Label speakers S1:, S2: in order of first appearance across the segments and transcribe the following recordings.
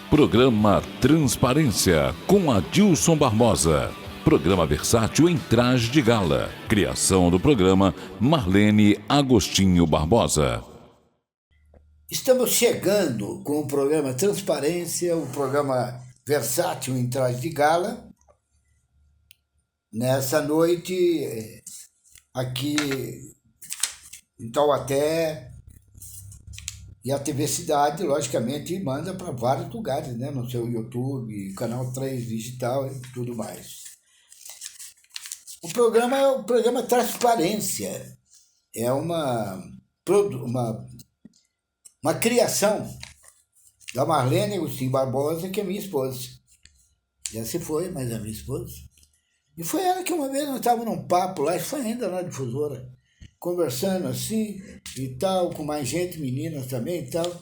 S1: Programa Transparência, com Adilson Barbosa. Programa versátil em traje de gala. Criação do programa Marlene Agostinho Barbosa.
S2: Estamos chegando com o programa Transparência, o programa versátil em traje de gala. Nessa noite, aqui em Taubaté, e a TV Cidade, logicamente, manda para vários lugares, né? No seu YouTube, Canal 3 Digital e tudo mais. O programa é o programa Transparência. É uma criação da Marlene Agostinho Barbosa, que é minha esposa. Já se foi, mas é minha esposa. E foi ela que uma vez nós estávamos num papo lá, isso foi ainda na difusora, conversando assim e tal, com mais gente, meninas também e tal.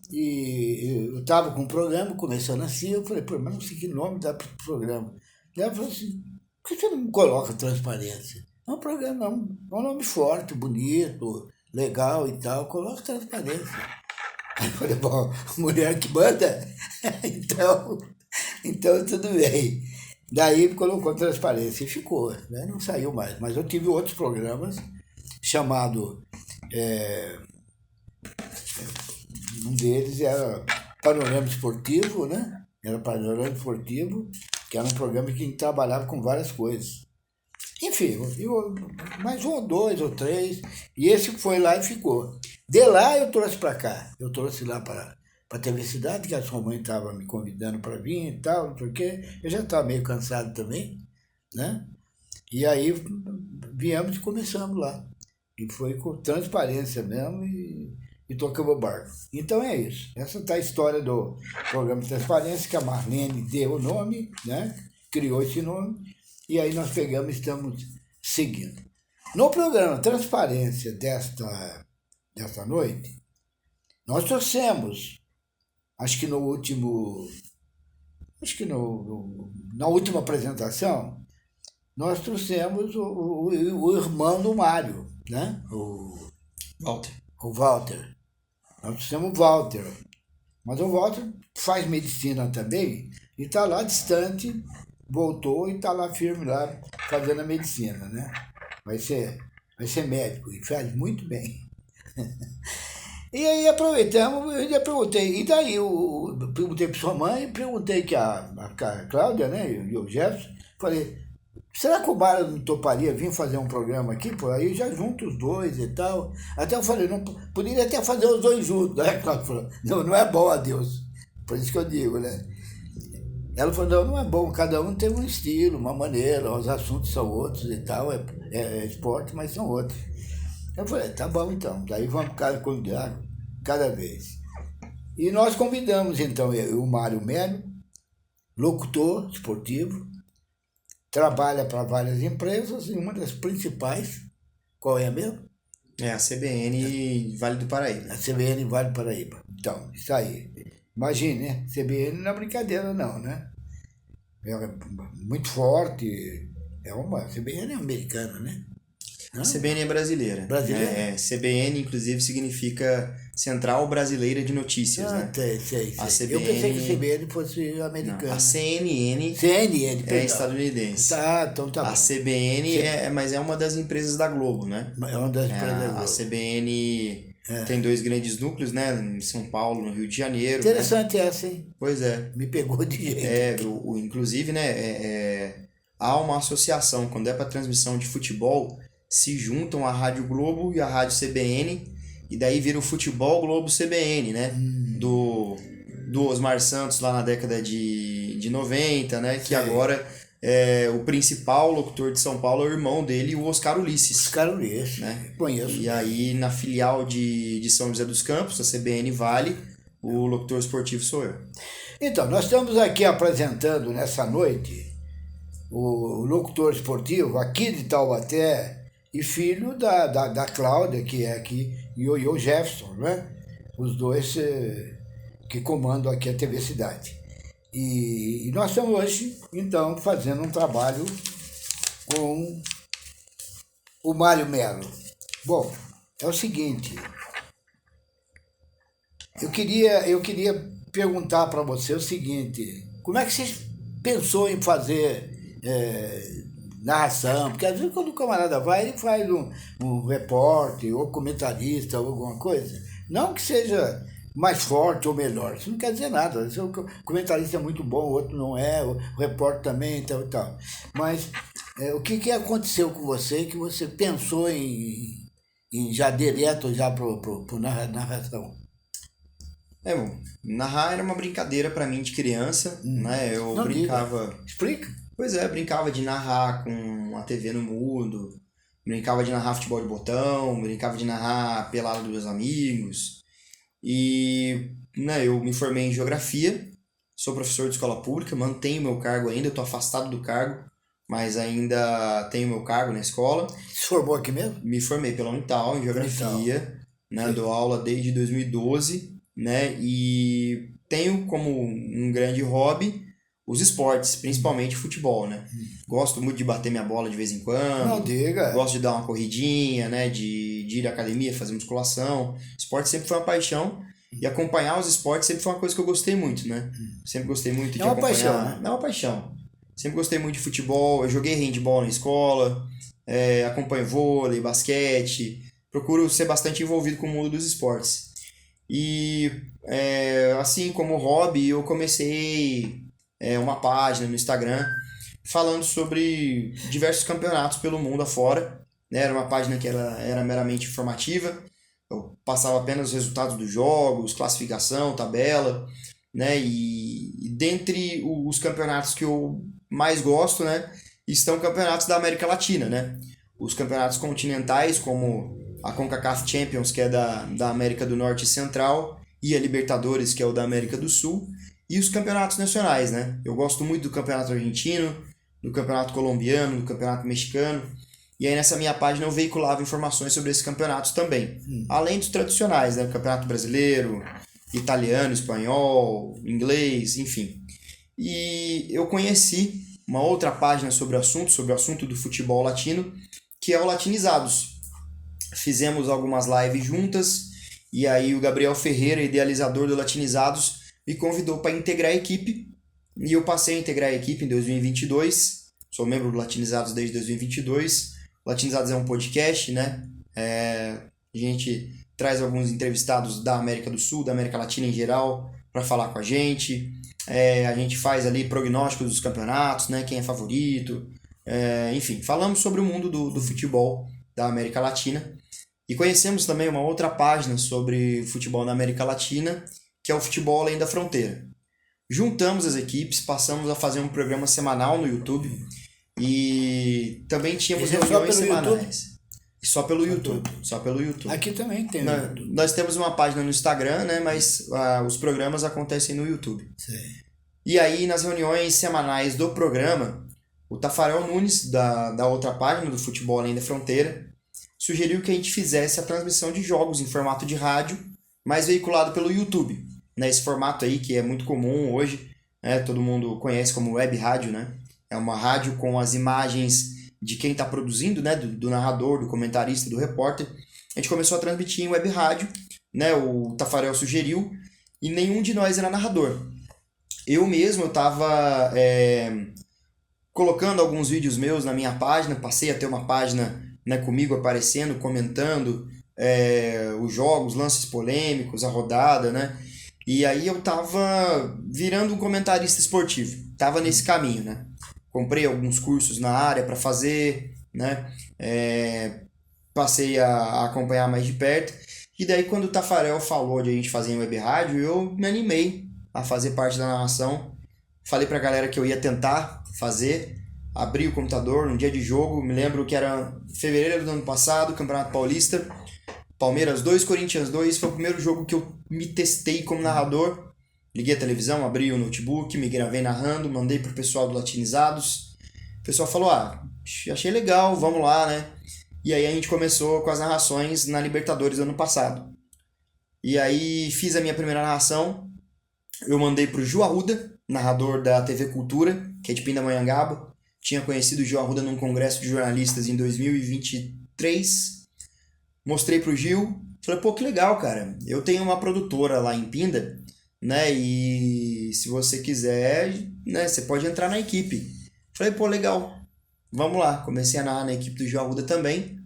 S2: E eu estava com um programa, começando assim, eu falei, pô, mas não sei que nome dá para o programa. E ela falou assim, por que você não coloca Transparência? É um programa, é um nome forte, bonito, legal e tal, coloca Transparência. Aí eu falei, bom, mulher que manda? então tudo bem. Daí colocou Transparência e ficou, né? Não saiu mais. Mas eu tive outros programas, chamado, um deles era Panorama Esportivo, né? Era Panorama Esportivo, que era um programa que trabalhava com várias coisas. Enfim, mais um ou dois ou três, e esse foi lá e ficou. De lá eu trouxe para cá, eu trouxe lá para a TV Cidade, que a sua mãe estava me convidando para vir e tal, não sei o quê. Eu já estava meio cansado também, né? E aí viemos e começamos lá. E foi com Transparência mesmo e tocamos o barco. Então é isso. Essa está a história do programa Transparência, que a Marlene deu o nome, né? Criou esse nome, e aí nós pegamos e estamos seguindo. No programa Transparência desta noite, nós trouxemos, na última apresentação, nós trouxemos o irmão do Mário, né? O Walter. Nós trouxemos o Walter. Mas o Walter faz medicina também e está lá distante, voltou e está lá firme lá fazendo a medicina, né? Vai ser médico e faz muito bem. E aí aproveitamos, eu já perguntei, e daí eu perguntei para sua mãe, perguntei que a Cláudia, né, e o Jefferson, falei, será que o Mário não toparia vir fazer um programa aqui? Por aí já junto os dois e tal. Até eu falei, não, poderia até fazer os dois juntos. Aí a Cláudia falou, não é bom, adeus. Por isso que eu digo, né? Ela falou, não é bom, cada um tem um estilo, uma maneira, os assuntos são outros e tal, é esporte, mas são outros. Eu falei, tá bom então, daí vamos convidar cada vez. E nós convidamos então o Mário Melo, locutor esportivo, trabalha para várias empresas e uma das principais, qual é mesmo?
S3: É a CBN Vale do Paraíba.
S2: A CBN Vale do Paraíba. Então, isso aí. Imagine, né? CBN não é brincadeira não, né? É muito forte. A CBN é americana, né?
S3: A CBN é brasileira.
S2: Brasileira?
S3: CBN, inclusive, significa Central Brasileira de Notícias, né?
S2: Sei.
S3: A CBN...
S2: Eu pensei que a CBN fosse americana.
S3: Não, a CNN
S2: é
S3: estadunidense.
S2: Tá, então tá bom.
S3: A CBN mas é uma das empresas da Globo, né?
S2: É uma das empresas da Globo.
S3: A CBN tem dois grandes núcleos, né? Em São Paulo, no Rio de Janeiro.
S2: Interessante, né? Essa, hein?
S3: Pois é.
S2: Me pegou de jeito.
S3: Inclusive, né? Há uma associação, quando é para transmissão de futebol, se juntam a Rádio Globo e a Rádio CBN, e daí vira o Futebol Globo CBN, né? Do Osmar Santos lá na década de 90, né? Que agora o principal locutor de São Paulo é o irmão dele, o Oscar Ulisses.
S2: Oscar Ulisses,
S3: né?
S2: Conheço.
S3: E aí na filial de São José dos Campos, a CBN Vale, o locutor esportivo sou eu.
S2: Então, nós estamos aqui apresentando nessa noite o locutor esportivo aqui de Taubaté, e filho da Cláudia, que é aqui, e o Jefferson, né? Os dois que comandam aqui a TV Cidade. E nós estamos hoje, então, fazendo um trabalho com o Mário Melo. Bom, é o seguinte, eu queria perguntar para você o seguinte: como é que você pensou em fazer narração? Porque às vezes quando o camarada vai, ele faz um repórter ou comentarista ou alguma coisa. Não que seja mais forte ou melhor, isso não quer dizer nada. Às vezes o comentarista é muito bom, o outro não é, o repórter também, e tal. Mas o que aconteceu com você que você pensou em já direto já pro narração?
S3: Bom, narrar era uma brincadeira pra mim de criança, né? Eu
S2: Não
S3: brincava...
S2: diga. Explica.
S3: Pois é, brincava de narrar com a TV no mudo, brincava de narrar futebol de botão, brincava de narrar pelada dos meus amigos. E, né, eu me formei em geografia, sou professor de escola pública, mantenho meu cargo ainda, estou afastado do cargo, mas ainda tenho meu cargo na escola.
S2: Se formou aqui mesmo?
S3: Me formei pela Unital em geografia, né, dou aula desde 2012, né, e tenho como um grande hobby os esportes, principalmente futebol, né. Gosto muito de bater minha bola de vez em quando.
S2: Não diga.
S3: Gosto de dar uma corridinha, né, de ir à academia, fazer musculação. Esporte sempre foi uma paixão e acompanhar os esportes sempre foi uma coisa que eu gostei muito, né. Sempre gostei muito de
S2: uma
S3: acompanhar.
S2: paixão, né?
S3: É uma paixão. Sempre gostei muito de futebol, eu joguei handball na escola, acompanho vôlei, basquete, procuro ser bastante envolvido com o mundo dos esportes. E assim como hobby, eu comecei uma página no Instagram falando sobre diversos campeonatos pelo mundo afora, né? Era uma página que era meramente informativa, eu passava apenas os resultados dos jogos, classificação, tabela, né? E dentre os campeonatos que eu mais gosto, né, estão campeonatos da América Latina, né? Os campeonatos continentais, como a CONCACAF Champions, que é da América do Norte e Central, e a Libertadores, que é o da América do Sul, e os campeonatos nacionais, né? Eu gosto muito do campeonato argentino, do campeonato colombiano, do campeonato mexicano, e aí nessa minha página eu veiculava informações sobre esses campeonatos também, além dos tradicionais, né? Campeonato brasileiro, italiano, espanhol, inglês, enfim. E eu conheci uma outra página sobre o assunto do futebol latino, que é o Latinizados. Fizemos algumas lives juntas, e aí o Gabriel Ferreira, idealizador do Latinizados, me convidou para integrar a equipe, e eu passei a integrar a equipe em 2022, sou membro do Latinizados desde 2022. O Latinizados é um podcast, né? A gente traz alguns entrevistados da América do Sul, da América Latina em geral, para falar com a gente. A gente faz ali prognósticos dos campeonatos, né? Quem é favorito. Enfim, falamos sobre o mundo do futebol da América Latina. E conhecemos também uma outra página sobre futebol na América Latina, que é o Futebol Além da Fronteira. Juntamos as equipes, passamos a fazer um programa semanal no YouTube e também tínhamos reuniões semanais. Só pelo YouTube. Só pelo YouTube.
S2: Aqui também tem.
S3: Nós temos uma página no Instagram, né? Mas os programas acontecem no YouTube.
S2: Sim.
S3: E aí, nas reuniões semanais do programa, o Tafarel Nunes, da outra página, do Futebol Além da Fronteira, sugeriu que a gente fizesse a transmissão de jogos em formato de rádio, mas veiculado pelo YouTube. Né? Esse formato aí que é muito comum hoje, né? Todo mundo conhece como web rádio, né? É uma rádio com as imagens de quem está produzindo, né, do narrador, do comentarista, do repórter. A gente começou a transmitir em web rádio, né, o Tafarel sugeriu, e nenhum de nós era narrador. Eu mesmo estava colocando alguns vídeos meus na minha página, passei a ter uma página, né, comigo aparecendo, comentando os jogos, lances polêmicos, a rodada, né, e aí eu estava virando um comentarista esportivo, estava nesse caminho, né. Comprei alguns cursos na área para fazer, né? Passei a acompanhar mais de perto. E daí, quando o Tafarel falou de a gente fazer em web rádio, eu me animei a fazer parte da narração. Falei pra galera que eu ia tentar fazer. Abri o computador num dia de jogo. Me lembro que era fevereiro do ano passado, Campeonato Paulista. Palmeiras 2, Corinthians 2. Foi o primeiro jogo que eu me testei como narrador. Liguei a televisão, abri o notebook, me gravei narrando, mandei pro pessoal do Latinizados. O pessoal falou, achei legal, vamos lá, né? E aí a gente começou com as narrações na Libertadores do ano passado. E aí fiz a minha primeira narração, eu mandei pro Ju Arruda, narrador da TV Cultura, que é de Pindamonhangaba. Tinha conhecido o Ju Arruda num congresso de jornalistas em 2023. Mostrei pro Gil, falei, pô, que legal, cara. Eu tenho uma produtora lá em Pinda, né? E se você quiser, né, você pode entrar na equipe. Falei, pô, legal, vamos lá. Comecei a narrar na equipe do Gil Arruda também.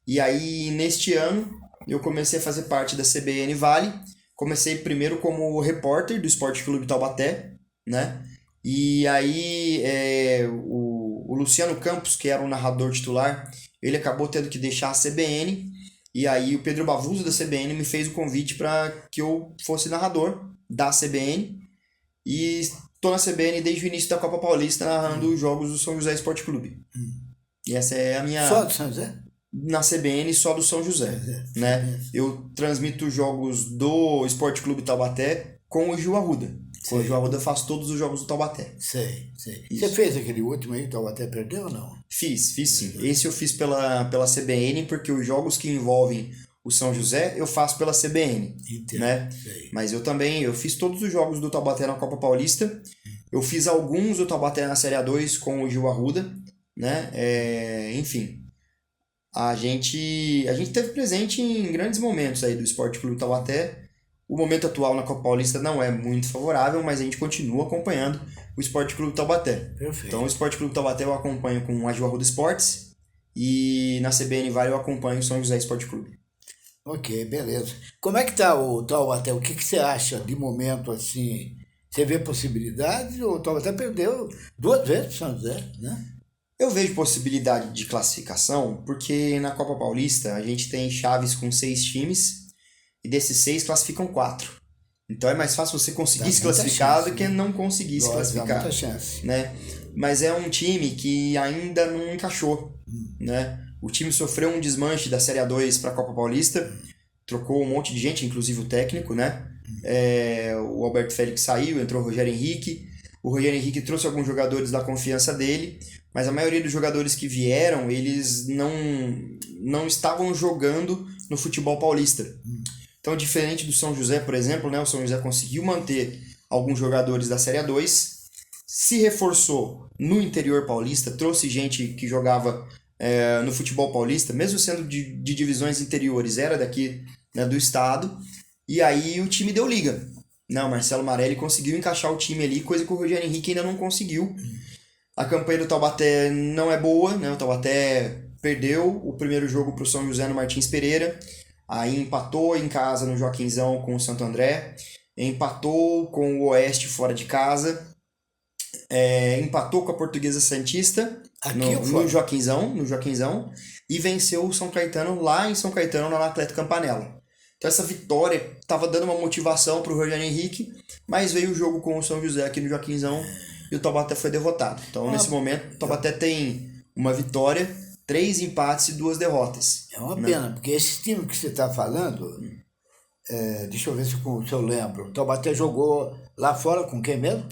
S3: E aí, neste ano, eu comecei a fazer parte da CBN Vale. Comecei primeiro como repórter do Esporte Clube Taubaté, né? E aí, o Luciano Campos, que era o narrador titular, ele acabou tendo que deixar a CBN. E aí, o Pedro Bavuso da CBN me fez o convite para que eu fosse narrador da CBN. E estou na CBN desde o início da Copa Paulista, narrando os jogos do São José Esporte Clube. E essa é a minha...
S2: Só do São José?
S3: Na CBN, só do São José, né? Eu transmito jogos do Esporte Clube Taubaté com o Gil Arruda. Com o Gil Arruda eu faço todos os jogos do Taubaté.
S2: Sei. Você fez aquele último aí, o Taubaté perdeu ou não?
S3: Fiz sim. Esse eu fiz pela CBN, porque os jogos que envolvem o São José eu faço pela CBN, né? Mas eu fiz todos os jogos do Taubaté na Copa Paulista. Eu fiz alguns do Taubaté na Série A2 com o Gil Arruda, né? Enfim, a gente teve presente em grandes momentos aí do Esporte Clube Taubaté. O momento atual na Copa Paulista não é muito favorável, mas a gente continua acompanhando o Esporte Clube Taubaté.
S2: Perfeito.
S3: Então o Esporte Clube Taubaté eu acompanho com a Gil Arruda Esportes e na CBN Vale eu acompanho o São José Esporte Clube.
S2: Ok, beleza. Como é que tá o Taubaté? O que você acha de momento assim? Você vê possibilidades? O Taubaté perdeu 2 vezes o São José, né?
S3: Eu vejo possibilidade de classificação porque na Copa Paulista a gente tem chaves com 6 times e desses 6 classificam 4. Então é mais fácil você conseguir se classificar do que não conseguir se classificar.
S2: Dá muita chance.
S3: Né? Mas é um time que ainda não encaixou. Né? O time sofreu um desmanche da Série A2 para a Copa Paulista, trocou um monte de gente, inclusive o técnico, né? O Alberto Félix saiu, entrou o Rogério Henrique. O Rogério Henrique trouxe alguns jogadores da confiança dele, mas a maioria dos jogadores que vieram, eles não estavam jogando no futebol paulista. Então, diferente do São José, por exemplo, né? O São José conseguiu manter alguns jogadores da Série A2, se reforçou no interior paulista, trouxe gente que jogava no futebol paulista, mesmo sendo de divisões interiores, era daqui, né, do estado, e aí o time deu liga. Não, o Marcelo Marelli conseguiu encaixar o time ali, coisa que o Rogério Henrique ainda não conseguiu. A campanha do Taubaté não é boa, né? O Taubaté perdeu o primeiro jogo para o São José no Martins Pereira, aí empatou em casa no Joaquinzão com o Santo André, empatou com o Oeste fora de casa, empatou com a Portuguesa Santista no Joaquinzão, e venceu o São Caetano lá em São Caetano, na Atlético Campanella. Então essa vitória estava dando uma motivação para o Rogério Henrique, mas veio o jogo com o São José aqui no Joaquinzão e o Taubaté foi derrotado. Então nesse momento o Taubaté tem uma vitória, 3 empates e 2 derrotas.
S2: É uma pena, porque esse time que você está falando, deixa eu ver se eu lembro, o Taubaté jogou lá fora com quem mesmo?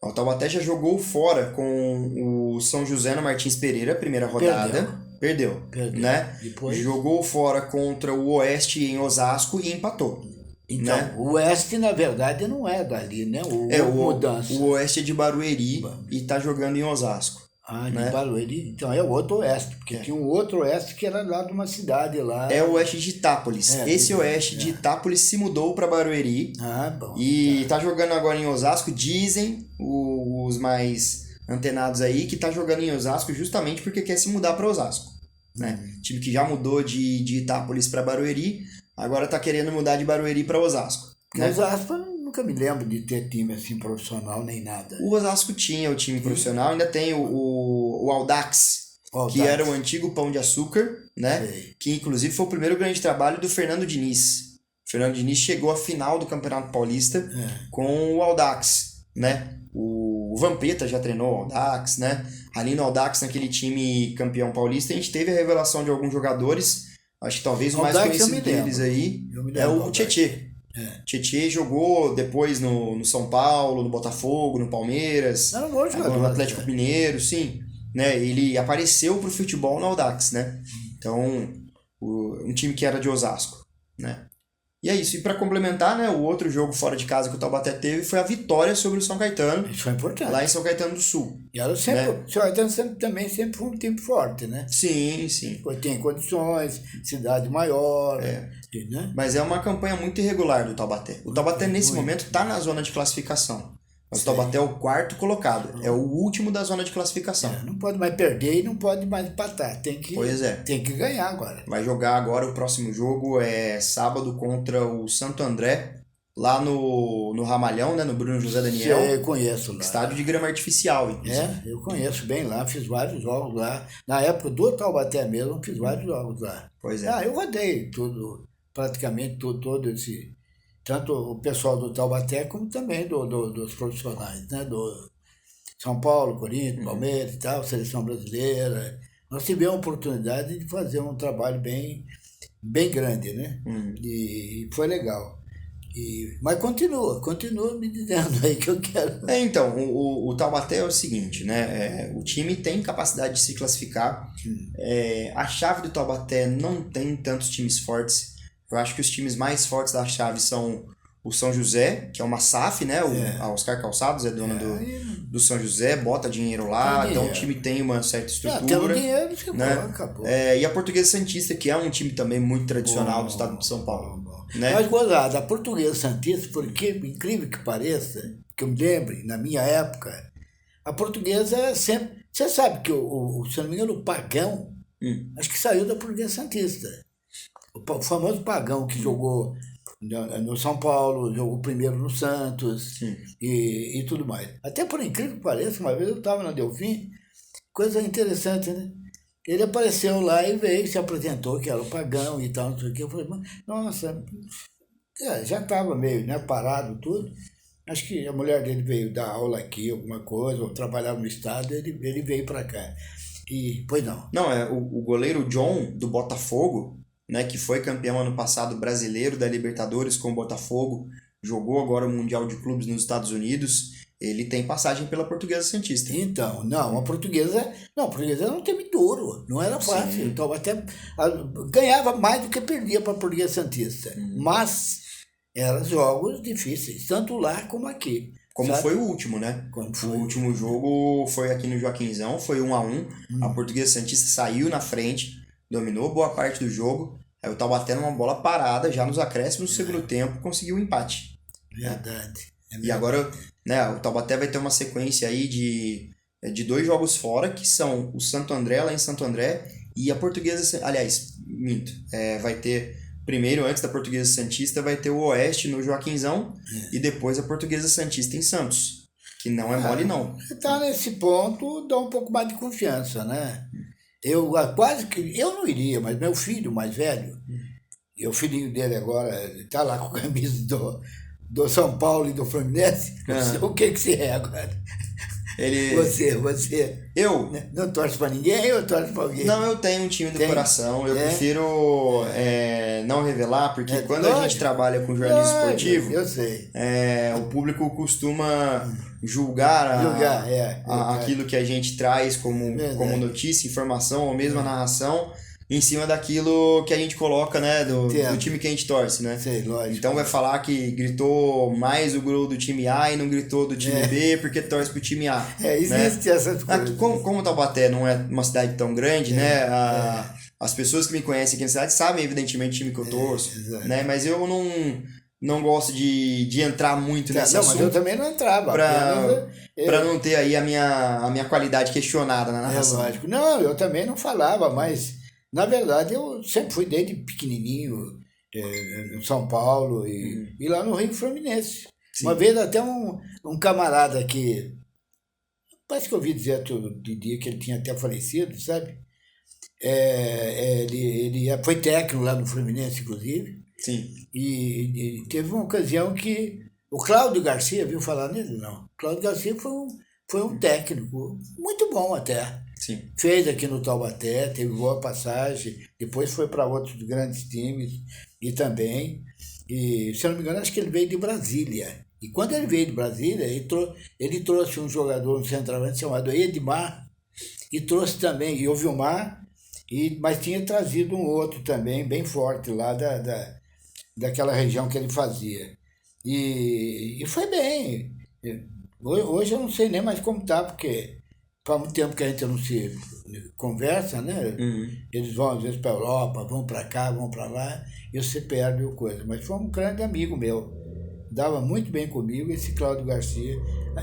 S3: O Taubaté já jogou fora com o São José no Martins Pereira, primeira rodada. Perdeu. Né?
S2: Depois...
S3: Jogou fora contra o Oeste em Osasco e empatou.
S2: Então, né? O Oeste, na verdade, não é dali, né?
S3: O Oeste é de Barueri e tá jogando em Osasco.
S2: Ah, de Barueri. Então é o outro Oeste, porque tinha um outro Oeste que era lá de uma cidade lá.
S3: É o Oeste de Itápolis. Esse Oeste de Itápolis se mudou para Barueri.
S2: Ah, bom.
S3: E tá jogando agora em Osasco. Dizem os mais antenados aí que tá jogando em Osasco justamente porque quer se mudar para Osasco, né? Time que já mudou de Itápolis para Barueri, agora tá querendo mudar de Barueri para Osasco, né?
S2: Osasco eu nunca me lembro de ter time assim profissional nem nada.
S3: O Osasco tinha o time profissional, ainda tem o Audax, que era o antigo Pão de Açúcar, né?
S2: Sei.
S3: Que inclusive foi o primeiro grande trabalho do Fernando Diniz. O Fernando Diniz chegou à final do Campeonato Paulista com o Audax, né? O Vampeta já treinou o Audax, né? Ali no Audax, naquele time campeão paulista, a gente teve a revelação de alguns jogadores. Acho que talvez o mais conhecido deles aí é o Tietê. Tietê jogou depois no São Paulo, no Botafogo, no Palmeiras, no Atlético Mineiro, sim. Né? Ele apareceu pro futebol no Audax, né? Então, um time que era de Osasco, né? E é isso. E para complementar, né, o outro jogo fora de casa que o Taubaté teve foi a vitória sobre o São Caetano.
S2: Isso foi importante.
S3: Lá em São Caetano do Sul.
S2: E ela sempre, né? O São Caetano também sempre foi um time forte, né?
S3: Sim, sim.
S2: Tem condições, cidade maior. né?
S3: Mas é uma campanha muito irregular do Taubaté. O Taubaté, nesse momento, está na zona de classificação. Mas o Taubaté é o 4º colocado. É o último da zona de classificação.
S2: Não pode mais perder e não pode mais empatar. Tem que ganhar agora.
S3: Vai jogar agora, o próximo jogo é sábado contra o Santo André, lá no Ramalhão, né? No Bruno José Daniel.
S2: Eu conheço lá.
S3: Estádio de grama artificial, inclusive.
S2: Eu conheço bem lá, fiz vários jogos lá. Na época do Taubaté mesmo, fiz vários jogos lá.
S3: Pois é.
S2: Eu rodei tudo, praticamente todo esse... Tanto o pessoal do Taubaté, como também dos profissionais, né? Do São Paulo, Corinthians, Palmeiras e tal, Seleção Brasileira. Nós tivemos a oportunidade de fazer um trabalho bem grande, né? E foi legal. Mas continua me dizendo aí que eu quero.
S3: Então, o Taubaté é o seguinte, né? O time tem capacidade de se classificar. A chave do Taubaté não tem tantos times fortes. Eu acho que os times mais fortes da chave são o São José, que é uma SAF, né? A Oscar Calçados é dono do São José, bota dinheiro lá, então o time tem uma certa estrutura.
S2: Tem dinheiro,
S3: né?
S2: Acabou.
S3: E a Portuguesa Santista, que é um time também muito tradicional do estado de São Paulo. Né?
S2: Mas, gozada, a Portuguesa Santista, porque, incrível que pareça, que eu me lembre, na minha época, a Portuguesa sempre... Você sabe que, se não me engano, o Pagão, acho que saiu da Portuguesa Santista. O famoso Pagão que jogou no São Paulo, jogou primeiro no Santos e tudo mais. Até por incrível que pareça, uma vez eu estava na Delfim, coisa interessante, né? Ele apareceu lá e veio, se apresentou, que era o Pagão e tal, não sei o que. Eu falei, nossa, já estava meio, né, parado tudo. Acho que a mulher dele veio dar aula aqui, alguma coisa, ou trabalhava no estado, ele veio para cá. Pois não.
S3: Não, o goleiro John, do Botafogo, né, que foi campeão ano passado brasileiro da Libertadores com o Botafogo, jogou agora o Mundial de Clubes nos Estados Unidos, ele tem passagem pela Portuguesa Santista.
S2: Então, a Portuguesa era um time duro, não era fácil. Então, até ganhava mais do que perdia para a Portuguesa Santista. Mas eram jogos difíceis, tanto lá como aqui.
S3: Como
S2: sabe?
S3: Foi o último, né? O último jogo foi aqui no Joaquinzão, foi 1-1. A Portuguesa Santista saiu na frente, dominou boa parte do jogo. Aí o Taubaté, numa bola parada, já nos acréscimos do segundo tempo, conseguiu o empate.
S2: Verdade.
S3: E agora, né, o Taubaté vai ter uma sequência aí de 2 jogos fora, que são o Santo André, lá em Santo André, e a Portuguesa... Aliás, minto. Vai ter... Primeiro, antes da Portuguesa Santista, vai ter o Oeste no Joaquinzão e depois a Portuguesa Santista em Santos. Que não é mole, não.
S2: Tá nesse ponto, dá um pouco mais de confiança, né? Eu não iria, mas meu filho mais velho, e o filhinho dele agora tá lá com a camisa do São Paulo e do Fluminense. O que você é agora? Você.
S3: Eu?
S2: Não torce pra ninguém ou torce pra alguém?
S3: Não, eu tenho um time do coração. Eu prefiro não revelar, porque quando a gente trabalha com jornalismo esportivo,
S2: eu sei.
S3: O público costuma julgar aquilo que a gente traz como notícia, informação ou mesmo a narração em cima daquilo que a gente coloca, né, do time que a gente torce, né?
S2: Sei, lógico.
S3: Então vai falar que gritou mais o gol do time A e não gritou do time B porque torce pro time A.
S2: Existe essas coisas.
S3: Como Taubaté não é uma cidade tão grande, né? As pessoas que me conhecem aqui na cidade sabem, evidentemente, o time que eu torço, né? Mas eu não gosto de entrar muito nesse assunto.
S2: Mas eu também não entrava.
S3: Pra não ter aí a minha qualidade questionada na narração.
S2: Lógico. Não, eu também não falava, mas... Na verdade, eu sempre fui desde pequenininho em São Paulo e lá no Rio Fluminense. Sim. Uma vez até um camarada que, parece que eu ouvi dizer todo dia que ele tinha até falecido, sabe? Ele foi técnico lá no Fluminense, inclusive.
S3: Sim.
S2: E teve uma ocasião que o Cláudio Garcia, viu falar nele? Não. O Cláudio Garcia foi um técnico muito bom até.
S3: Sim.
S2: Fez aqui no Taubaté, teve boa passagem, depois foi para outros grandes times e também. E, se eu não me engano, acho que ele veio de Brasília. E quando ele veio de Brasília, ele trouxe um jogador, um centroavante chamado Edmar, e trouxe também, e o Vilmar, mas tinha trazido um outro também, bem forte, lá daquela região que ele fazia. E foi bem. Hoje eu não sei nem mais como tá, porque faz muito tempo que a gente não se conversa, né? Eles vão às vezes para a Europa, vão para cá, vão para lá, e você perde o coisa. Mas foi um grande amigo meu, dava muito bem comigo, esse Cláudio Garcia.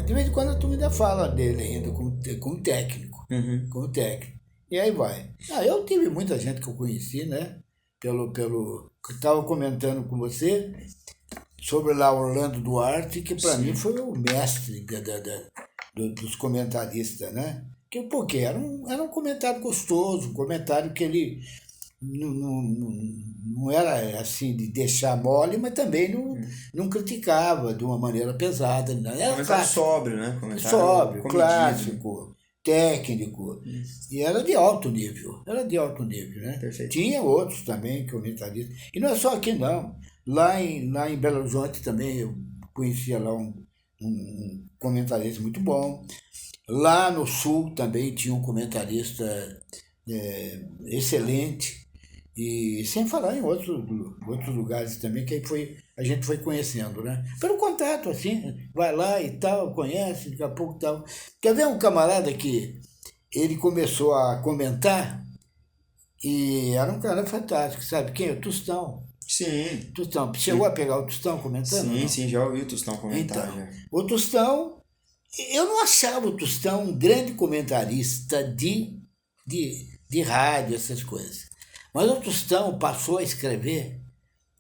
S2: De vez em quando a turma ainda fala dele ainda, como técnico, como técnico. E aí vai. Eu tive muita gente que eu conheci, né? Pelo que eu estava comentando com você, sobre lá Orlando Duarte, que para mim foi o mestre dos comentaristas, né? Porque era um comentário gostoso, um comentário que ele não era assim de deixar mole, mas também não criticava de uma maneira pesada. Era
S3: comentário sóbrio, né? Comentário
S2: sóbrio,
S3: comedido,
S2: clássico, técnico. E era de alto nível. Né?
S3: Perfeito.
S2: Tinha outros também comentaristas. E não é só aqui não. Lá em Belo Horizonte também eu conhecia lá um comentarista muito bom. Lá no Sul também tinha um comentarista excelente. E sem falar em outros lugares também, que aí a gente foi conhecendo, né? Pelo contato, assim, vai lá e tal, conhece, daqui a pouco tal. Quer ver um camarada que ele começou a comentar e era um cara fantástico, sabe quem? O Tostão.
S3: Sim.
S2: Tostão. Chegou a pegar o Tostão comentando?
S3: Sim, já ouvi o Tostão comentar.
S2: Então, o Tostão, eu não achava o Tostão um grande comentarista de rádio, essas coisas. Mas o Tostão passou a escrever,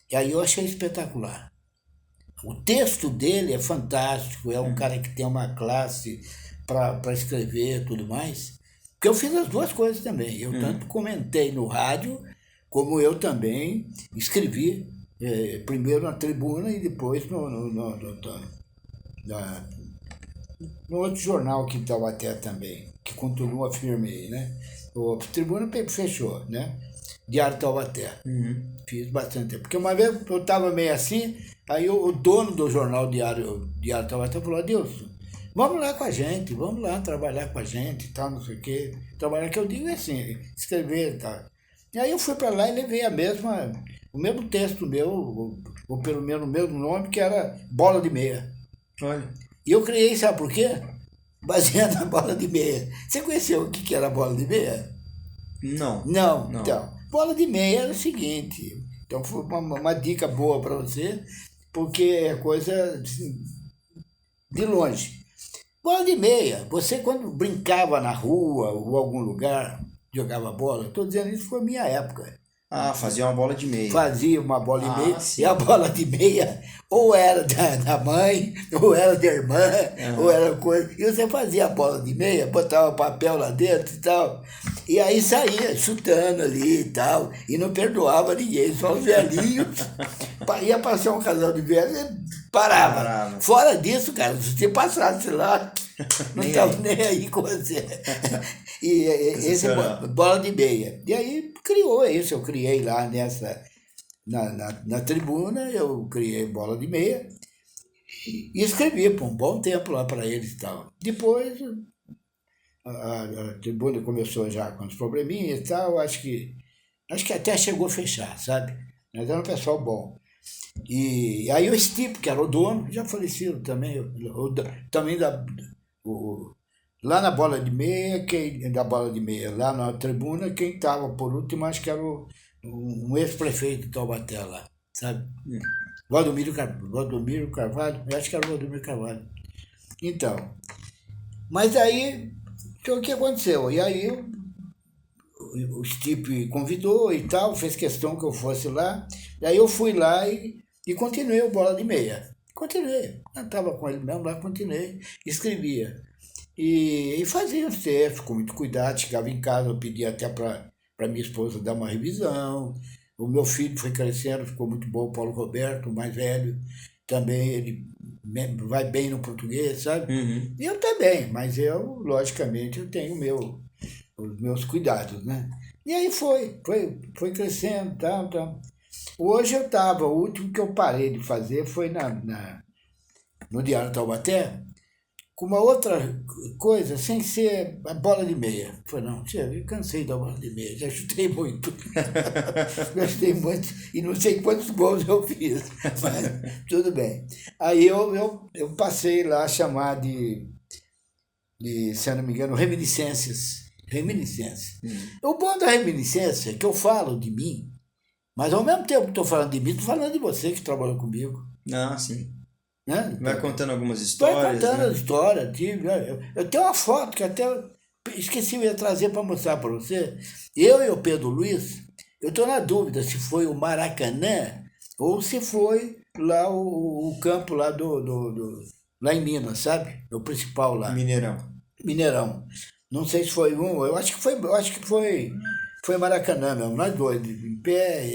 S2: e aí eu achei espetacular. O texto dele é fantástico, é um cara que tem uma classe para escrever e tudo mais. Porque eu fiz as duas coisas também. Eu tanto comentei no rádio, como eu também escrevi, primeiro na Tribuna e depois no outro jornal aqui de Taubaté também, que continua firme aí, né? O Tribuna fechou, né? Diário Taubaté. Fiz bastante tempo. Porque uma vez eu estava meio assim, aí o dono do jornal Diário Taubaté falou: Adilson, vamos lá com a gente, vamos lá trabalhar com a gente e tal, não sei o quê. Trabalhar que eu digo é assim, escrever e tal. E aí eu fui para lá e levei o mesmo texto meu, ou pelo menos o mesmo nome, que era Bola de Meia.
S3: Olha.
S2: E eu criei, sabe por quê? Baseado na Bola de Meia. Você conheceu o que era Bola de Meia?
S3: Não.
S2: Então, Bola de Meia era o seguinte, então foi uma dica boa para você, porque é coisa assim, de longe. Bola de meia, você quando brincava na rua ou algum lugar, jogava bola, estou dizendo isso foi a minha época.
S3: Fazia uma bola de meia.
S2: Fazia uma bola de meia,
S3: sim.
S2: e a bola de meia ou era da mãe, ou era da irmã, ou era coisa. E você fazia a bola de meia, botava papel lá dentro e tal, e aí saía chutando ali e tal, e não perdoava ninguém, só os velhinhos. Ia passar um casal de velhos e parava. Fora disso, cara, se você passasse lá, não estava nem aí com você. E esse bola de meia. E aí criou isso, eu criei lá na Tribuna, eu criei Bola de Meia e escrevi por um bom tempo lá para eles e tal. Depois a Tribuna começou já com os probleminhas e tal, acho que até chegou a fechar, sabe? Mas era um pessoal bom. E aí o Stipe, que era o dono, já falecido também, também lá na Bola de Meia, lá na Tribuna, quem estava por último, acho que era um ex-prefeito de Taubaté lá, sabe? Valdomiro Carvalho, eu acho que era o Valdomiro Carvalho. Então, mas aí, o que aconteceu? E aí o Stipe convidou e tal, fez questão que eu fosse lá, e aí eu fui lá e continuei o Bola de Meia. Continuei, eu estava com ele mesmo lá, continuei, escrevia. E fazia os textos com muito cuidado, chegava em casa, eu pedia até para minha esposa dar uma revisão. O meu filho foi crescendo, ficou muito bom, o Paulo Roberto, o mais velho, também ele vai bem no português, sabe? E eu também, mas logicamente, eu tenho os meus cuidados, né? E aí foi crescendo, tal. Hoje o último que eu parei de fazer foi no Diário Taubaté, com uma outra coisa, sem ser a bola de meia. Falei, não, eu cansei da bola de meia, já chutei muito. E não sei quantos gols eu fiz, mas tudo bem. Aí eu passei lá a chamar de se eu não me engano, Reminiscências. O bom da reminiscência é que eu falo de mim, mas ao mesmo tempo que estou falando de mim, estou falando de você que trabalhou comigo.
S3: Ah, sim.
S2: Né?
S3: Vai contando algumas histórias.
S2: Vai contando
S3: né?
S2: as histórias. Eu tenho uma foto que até esqueci de trazer para mostrar para você. Eu e o Pedro Luiz, eu estou na dúvida se foi o Maracanã ou se foi lá o campo lá lá em Minas, sabe? O principal lá. Mineirão. Não sei se foi eu acho que foi Maracanã mesmo, nós dois, em pé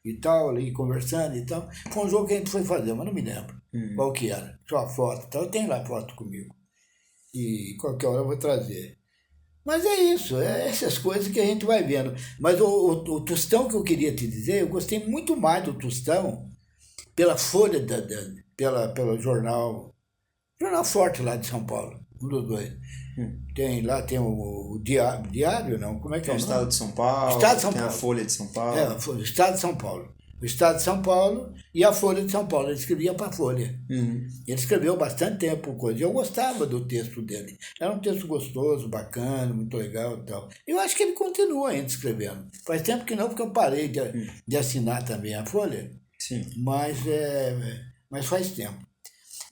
S2: e tal, ali conversando e tal. Foi um jogo que a gente foi fazer, mas não me lembro qual que era. Só a foto e tal. Eu tenho lá a foto comigo. E qualquer hora eu vou trazer. Mas é isso, essas coisas que a gente vai vendo. Mas o Tostão que eu queria te dizer, eu gostei muito mais do Tostão pela folha, pelo jornal forte lá de São Paulo, um dos dois. Lá tem o Diário, não? Como é que é o
S3: Estado de São Paulo,
S2: Estado de São
S3: tem
S2: Paulo.
S3: a Folha de São Paulo.
S2: O Estado de São Paulo. O Estado de São Paulo e a Folha de São Paulo. Ele escrevia para a Folha. Ele escreveu bastante tempo coisa. Eu gostava do texto dele. Era um texto gostoso, bacana, muito legal e tal. Eu acho que ele continua ainda escrevendo. Faz tempo que não, porque eu parei de assinar também a Folha.
S3: Sim.
S2: Mas faz tempo.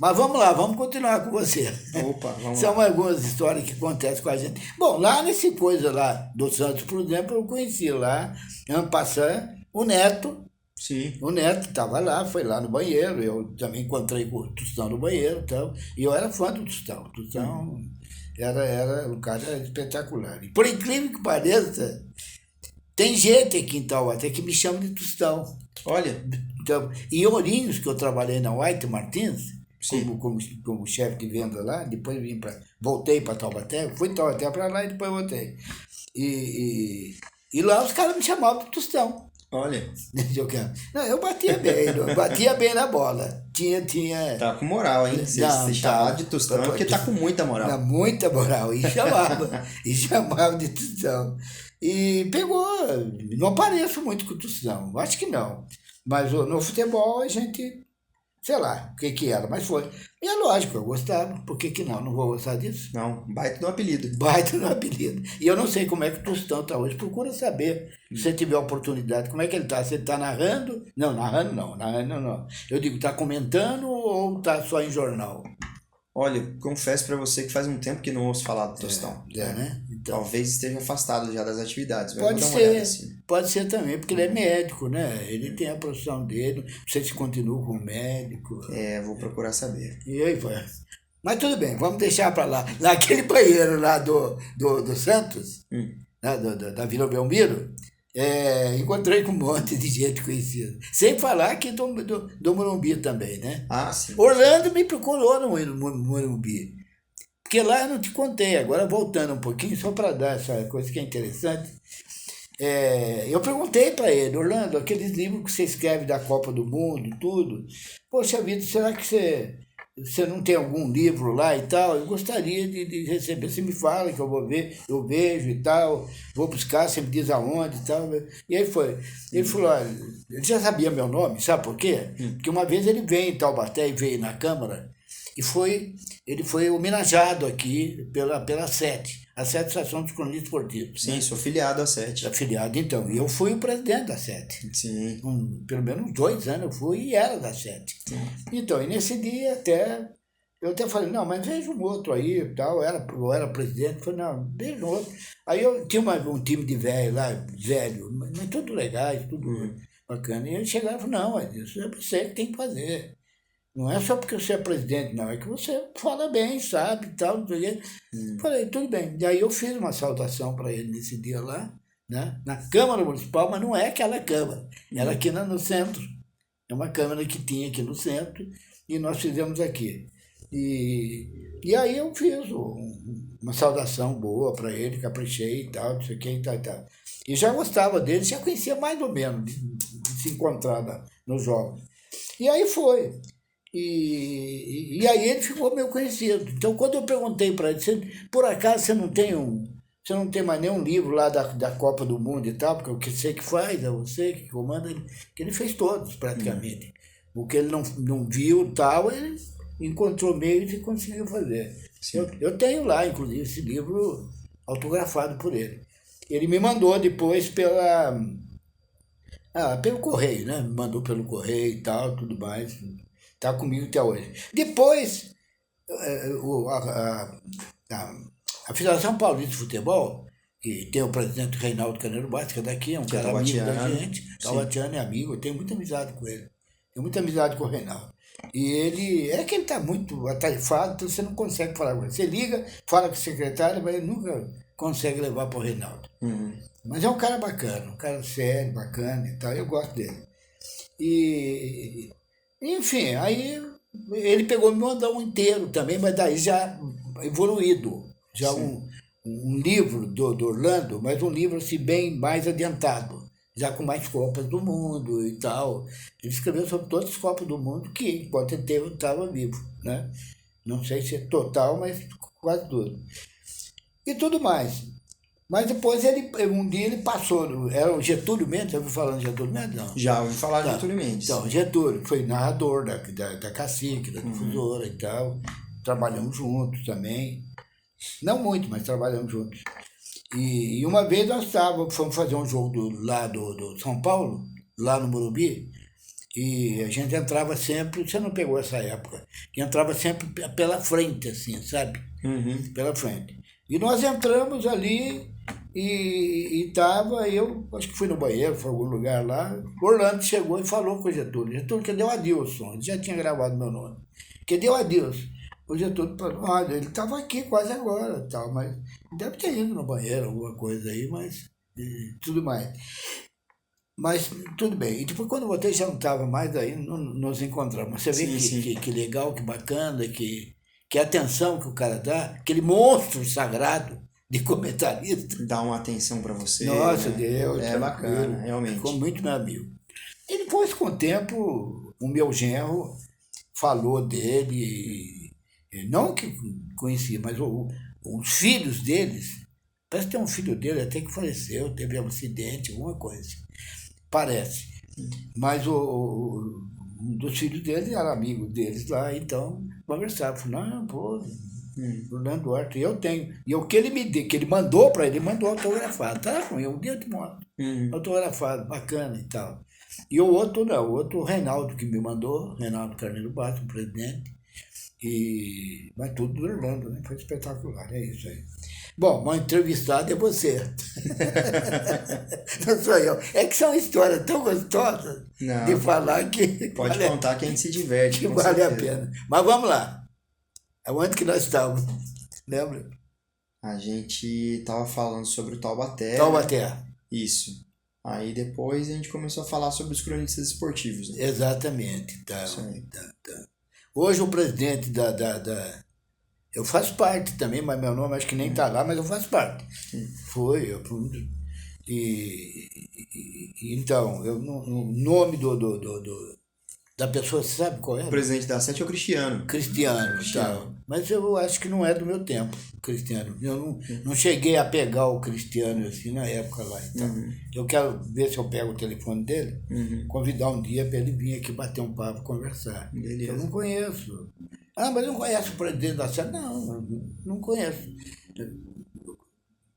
S2: Mas vamos lá, vamos continuar com você.
S3: Opa, vamos
S2: São
S3: lá.
S2: algumas histórias que acontecem com a gente. Bom, lá nesse coisa lá do Santos, por exemplo, eu conheci lá, ano passado, o Neto.
S3: Sim.
S2: O Neto estava lá, foi lá no banheiro, eu também encontrei com o Tostão no banheiro e tal, e eu era fã do Tostão. O Tostão era um cara espetacular. E por incrível que pareça, tem gente aqui em Taubaté que me chama de Tostão.
S3: Olha.
S2: Então, em Ourinhos, que eu trabalhei na White Martins, como chefe de venda lá, depois voltei para Taubaté, fui de Taubaté para lá e depois voltei. E lá os caras me chamavam de Tostão.
S3: Olha.
S2: Não, eu batia bem na bola. Tinha.
S3: Tá com moral, hein? Você chamava de Tostão porque tá com muita moral.
S2: Muita moral. E chamava de Tostão. E pegou. Não pareço muito com o Tostão, acho que não. Mas no futebol a gente, sei lá o que era, mas foi. E é lógico, eu gostava. Por que não? Não vou gostar disso?
S3: Não, baita do apelido.
S2: Baita do apelido. E eu não sei como é que o Tostão está hoje. Procura saber, se você tiver oportunidade, como é que ele está. Se ele está narrando? Não, narrando não. Eu digo, está comentando ou está só em jornal?
S3: Olha, confesso para você que faz um tempo que não ouço falar do Tostão.
S2: Né? Então,
S3: talvez esteja afastado já das atividades. Mas
S2: pode
S3: vou dar uma olhada
S2: ser,
S3: assim.
S2: Pode ser também, porque ele é médico, né? Ele tem a profissão dele. Não sei se continua como médico.
S3: Vou procurar saber.
S2: E aí vai. Mas tudo bem, vamos deixar para lá. Naquele banheiro lá do Santos, da Vila Belmiro, encontrei com um monte de gente conhecida. Sem falar que do Morumbi também, né?
S3: Ah, sim.
S2: Orlando me procurou no Morumbi. Porque lá eu não te contei. Agora, voltando um pouquinho, só para dar essa coisa que é interessante. Eu perguntei para ele, Orlando, aqueles livros que você escreve da Copa do Mundo, tudo. Poxa vida, será que você não tem algum livro lá e tal? Eu gostaria de receber. Você me fala que eu vou ver, eu vejo e tal, vou buscar, você me diz aonde e tal. E aí foi. Ele falou, olha, ele já sabia meu nome, sabe por quê? Porque uma vez ele veio em Taubaté e veio na Câmara e ele foi homenageado aqui pela SET, a SET Associação dos Cronistas Esportivos.
S3: Sim, sou filiado à SET.
S2: Afiliado, então. E eu fui o presidente da SET.
S3: Sim.
S2: Pelo menos 2 anos eu fui e era da SET. Então, e nesse dia eu até falei, não, mas veja um outro aí e tal. Eu era presidente, falei, não, veja um outro. Aí eu tinha um time de velho lá, mas tudo legais, tudo bacana. E eles chegaram e falaram, não, mas isso é você que tem que fazer. Não é só porque você é presidente, não. É que você fala bem, sabe, e tal. Falei, tudo bem. E aí eu fiz uma saudação para ele nesse dia lá, né, na Câmara Municipal, mas não é aquela Câmara. Era aqui no centro. É uma Câmara que tinha aqui no centro e nós fizemos aqui. E aí eu fiz uma saudação boa para ele, caprichei e tal, não sei o que e tal. E já gostava dele, já conhecia mais ou menos de se encontrar nos jogos. E aí foi. E aí ele ficou meio conhecido. Então, quando eu perguntei para ele, por acaso você não tem mais nenhum livro lá da Copa do Mundo e tal, porque o que você que faz, é você que comanda, que ele fez todos praticamente. O que ele não viu e tal, ele encontrou meios e conseguiu fazer. Eu tenho lá, inclusive, esse livro autografado por ele. Ele me mandou depois pelo correio, né? Me mandou pelo correio e tal, tudo mais. Está comigo até hoje. Depois, a Federação Paulista de Futebol, que tem o presidente Reinaldo Carneiro Bastos, que é daqui, é um cara amigo da gente. Taubatiano é amigo, eu tenho muita amizade com ele. Tenho muita amizade com o Reinaldo. E ele é que ele está muito atarefado, então você não consegue falar com ele. Você liga, fala com o secretário, mas ele nunca consegue levar para o Reinaldo. Mas é um cara bacana, um cara sério, bacana e tal, eu gosto dele. E, enfim, aí ele pegou me mandou um inteiro também, mas daí já evoluído, já um livro do Orlando, mas um livro assim bem mais adiantado, já com mais Copas do Mundo e tal. Ele escreveu sobre todas as Copas do Mundo que, enquanto ele estava vivo, né? Não sei se é total, mas quase tudo. E tudo mais. Mas depois um dia ele passou, era o Getúlio Mendes, você ouviu falando de Getúlio Mendes? Não.
S3: Já ouvi falar de Getúlio Mendes.
S2: Então, Getúlio, foi narrador da Cacique, da Difusora e tal. Trabalhamos juntos também. Não muito, mas trabalhamos juntos. E uma vez nós fomos fazer um jogo lá do São Paulo, lá no Morumbi, e a gente entrava sempre, você não pegou essa época, entrava sempre pela frente, assim, sabe? Pela frente. E nós entramos ali e eu acho que fui no banheiro, foi em algum lugar lá, Orlando chegou e falou com o Getúlio. Getúlio, cadê o Adilson? Ele já tinha gravado meu nome. Cadê o Adilson? O Getúlio falou, olha, ele estava aqui quase agora, tal, mas deve ter ido no banheiro, alguma coisa aí, mas tudo mais. Mas tudo bem. E depois, quando eu voltei, já não estava mais, aí nos encontramos. Você vê que legal, que bacana, que atenção que o cara dá, aquele monstro sagrado de comentarista.
S3: Dá uma atenção para você.
S2: Nossa,
S3: né?
S2: Deus.
S3: É bacana, realmente.
S2: Ficou muito meu amigo. E depois, com o tempo, o meu genro falou dele, não que conhecia, mas os filhos deles, parece que tem um filho dele até que faleceu, teve um acidente, alguma coisa. Parece. Mas um dos filhos dele era amigo deles lá, então conversava. Falei, não, pô, Orlando Duarte, eu tenho. E o que ele mandou para ele mandou autografado. Tá com eu, um dia eu te mostro. Autografado, bacana e tal. E o outro não, o outro, o Reinaldo, que me mandou, Reinaldo Carneiro Bastos, o presidente. Mas tudo do Orlando, né? Foi espetacular, é isso aí. Bom, uma entrevistada é você. Não sou eu. É que são histórias tão gostosas de falar que...
S3: Pode contar que a gente se diverte.
S2: Que vale a pena. Mas vamos lá. Onde que nós estávamos? Lembra?
S3: A gente estava falando sobre o Taubaté.
S2: Taubaté.
S3: Né? Isso. Aí depois a gente começou a falar sobre os cronistas esportivos. Né?
S2: Exatamente. Tá. Hoje o presidente eu faço parte também, mas meu nome acho que nem está lá, mas eu faço parte. Então, o nome da pessoa, você sabe qual é?
S3: O presidente da SET é o Cristiano.
S2: Cristiano. Tal. Mas eu acho que não é do meu tempo, Cristiano. Eu não cheguei a pegar o Cristiano assim na época lá. Então. Eu quero ver se eu pego o telefone dele, convidar um dia para ele vir aqui bater um papo, conversar.
S3: Beleza.
S2: Eu não conheço. Mas não conhece o presidente da SET? Não conheço.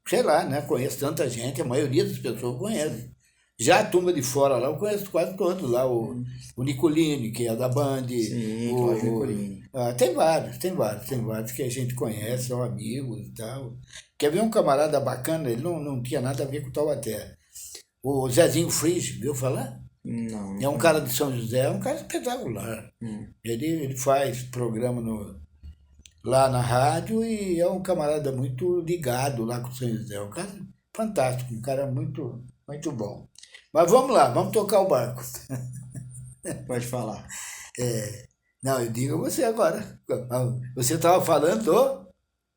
S2: Sei lá, né? Conheço tanta gente, a maioria das pessoas conhece. Já a turma de fora lá, eu conheço quase todos lá. O Nicolini, que é da Band.
S3: Sim, o Nicolini.
S2: Tem vários que a gente conhece, são amigos e tal. Quer ver um camarada bacana? Ele não tinha nada a ver com o Taubaté. O Zezinho Frige, viu falar?
S3: Não.
S2: É um cara de São José, é um cara espetacular. Ele faz programa lá na rádio e é um camarada muito ligado lá com o São José. É um cara fantástico, um cara muito, muito bom. Mas vamos lá, vamos tocar o barco.
S3: Pode falar.
S2: Não, eu digo a você agora. Você estava falando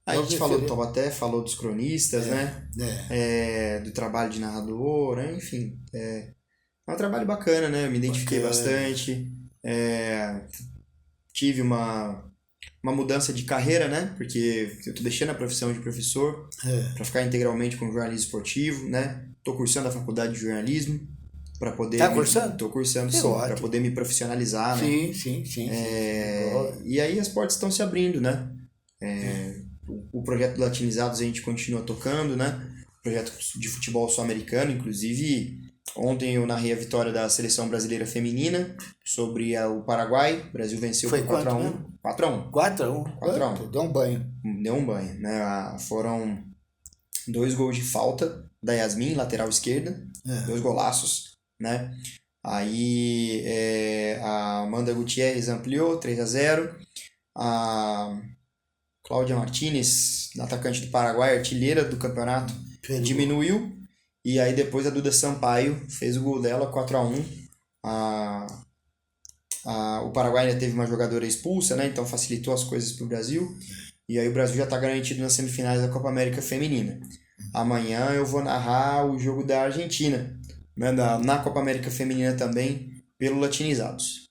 S3: A gente falou do Taubaté, falou dos cronistas, né? Do trabalho de narrador, né? Enfim. É um trabalho bacana, né? Eu me identifiquei bastante. Tive uma mudança de carreira, né? Porque eu tô deixando a profissão de professor para ficar integralmente com jornalismo esportivo, né? Tô cursando a faculdade de jornalismo para poder...
S2: Tá cursando?
S3: Tô cursando, sim, para poder me profissionalizar, né?
S2: Sim.
S3: E aí as portas estão se abrindo, né? projeto Latinizados a gente continua tocando, né? Projeto de futebol sul-americano, inclusive ontem eu narrei a vitória da seleção brasileira feminina sobre o Paraguai. O Brasil venceu
S2: Foi
S3: por
S2: 4x1.
S3: 4x1.
S2: 4x1.
S3: 4x1.
S2: Deu um banho.
S3: Deu um banho, né? Foram 2 gols de falta da Yasmin, lateral esquerda. 2 golaços, né? Aí a Amanda Gutierrez ampliou, 3x0. A Cláudia Martinez, atacante do Paraguai, artilheira do campeonato, diminuiu. E aí depois a Duda Sampaio fez o gol dela, 4x1. O Paraguai ainda teve uma jogadora expulsa, né? Então facilitou as coisas para o Brasil. E aí o Brasil já está garantido nas semifinais da Copa América Feminina. Amanhã eu vou narrar o jogo da Argentina, né? Na Copa América Feminina também, pelo Latinizados.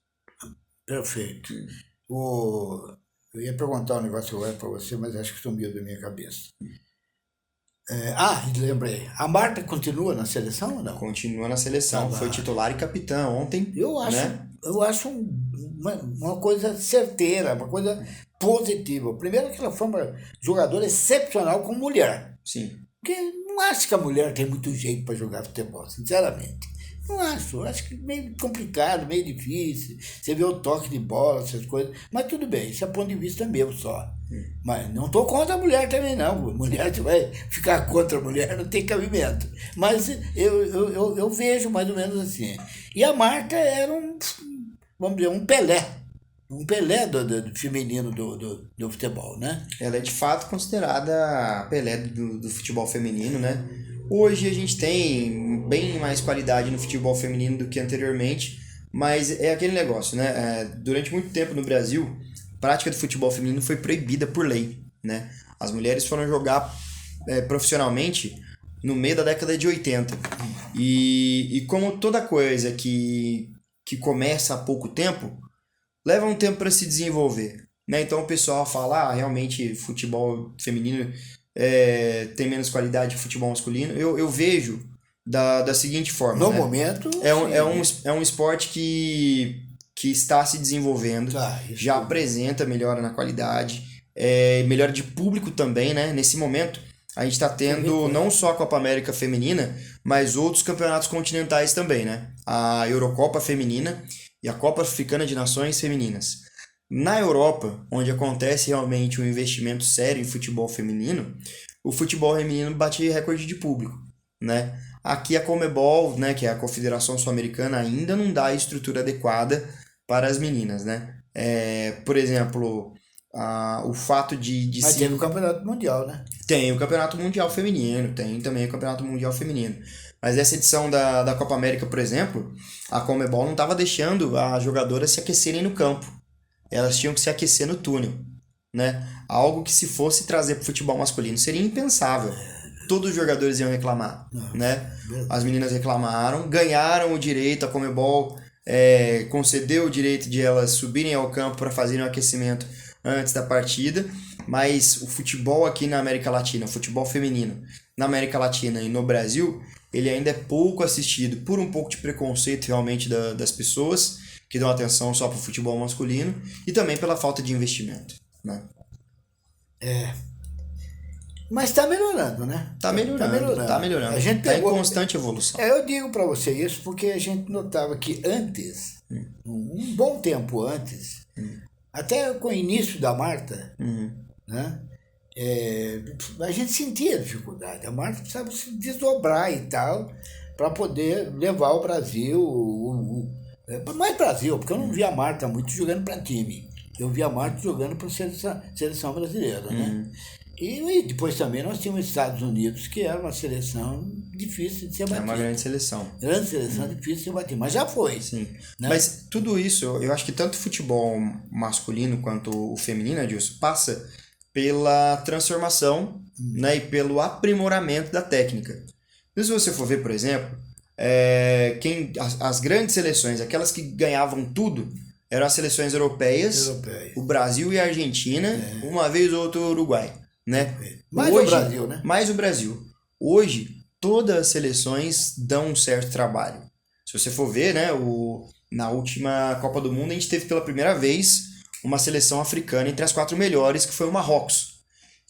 S2: Perfeito. Eu ia perguntar um negócio agora para você, mas acho que sumiu da minha cabeça. Lembrei. A Marta continua na seleção ou não?
S3: Continua na seleção, foi titular e capitã ontem.
S2: Eu acho uma coisa certeira, uma coisa positiva. Primeiro que ela foi uma jogadora excepcional como mulher.
S3: Sim.
S2: Porque não acho que a mulher tem muito jeito para jogar futebol, sinceramente. Não acho. Acho que meio complicado, meio difícil. Você vê o toque de bola, essas coisas. Mas tudo bem, isso é ponto de vista meu só. Mas não estou contra a mulher também, não. Mulher, você vai ficar contra a mulher, não tem cabimento. Mas eu vejo mais ou menos assim. E a Marta era vamos dizer, um Pelé. Um Pelé do feminino do futebol, né?
S3: Ela é de fato considerada a Pelé do futebol feminino, né? Hoje a gente tem bem mais qualidade no futebol feminino do que anteriormente, mas é aquele negócio, né? Durante muito tempo no Brasil, a prática do futebol feminino foi proibida por lei, né? As mulheres foram jogar profissionalmente no meio da década de 80. E como toda coisa que começa há pouco tempo, leva um tempo para se desenvolver, né? Então o pessoal fala, realmente futebol feminino tem menos qualidade que futebol masculino. Eu vejo da seguinte forma.
S2: No
S3: né?
S2: momento.
S3: É um esporte que está se desenvolvendo, já apresenta melhora na qualidade, melhora de público também, né? Nesse momento, a gente está tendo não só a Copa América Feminina, mas outros campeonatos continentais também, né? A Eurocopa Feminina e a Copa Africana de Nações Femininas. Na Europa, onde acontece realmente um investimento sério em futebol feminino, o futebol feminino bate recorde de público, né? Aqui a Conmebol, né, que é a Confederação Sul-Americana, ainda não dá a estrutura adequada para as meninas, né? Por exemplo, o fato de
S2: Mas tem o Campeonato Mundial, né?
S3: Tem o Campeonato Mundial Feminino, tem também o Campeonato Mundial Feminino. Mas essa edição da Copa América, por exemplo, a Conmebol não estava deixando as jogadoras se aquecerem no campo. Elas tinham que se aquecer no túnel, né? Algo que se fosse trazer para o futebol masculino seria impensável. Todos os jogadores iam reclamar, né? As meninas reclamaram, ganharam o direito, a Conmebol concedeu o direito de elas subirem ao campo para fazerem um aquecimento antes da partida, mas o futebol aqui na América Latina, o futebol feminino na América Latina e no Brasil, ele ainda é pouco assistido por um pouco de preconceito realmente das pessoas que dão atenção só para o futebol masculino e também pela falta de investimento, né?
S2: Mas está melhorando, né?
S3: Tá melhorando.
S2: A gente
S3: tá em constante evolução.
S2: Eu digo para você isso porque a gente notava que antes, um bom tempo antes, até com o início da Marta, né? A gente sentia dificuldade. A Marta precisava se desdobrar e tal para poder levar o Brasil, mais Brasil, porque eu não via a Marta muito jogando para time. Eu via a Marta jogando para a seleção brasileira, né? E depois também nós tínhamos os Estados Unidos, que era uma seleção difícil de ser batida.
S3: É uma grande seleção.
S2: Grande seleção, difícil de ser batida, mas já foi.
S3: Sim.
S2: Né?
S3: Mas tudo isso, eu acho que tanto o futebol masculino quanto o feminino, Adilson, passa pela transformação, né, e pelo aprimoramento da técnica. Então, se você for ver, por exemplo, as grandes seleções, aquelas que ganhavam tudo, eram as seleções europeias. O Brasil e a Argentina, uma vez ou outra o Uruguai. Né?
S2: Mais o Brasil, né?
S3: Mais o Brasil. Hoje, todas as seleções dão um certo trabalho. Se você for ver, né, na última Copa do Mundo, a gente teve pela primeira vez uma seleção africana entre as 4 melhores, que foi o Marrocos.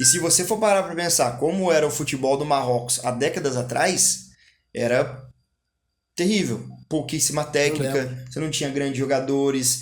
S3: E se você for parar para pensar como era o futebol do Marrocos há décadas atrás, era terrível. Pouquíssima técnica, você não tinha grandes jogadores.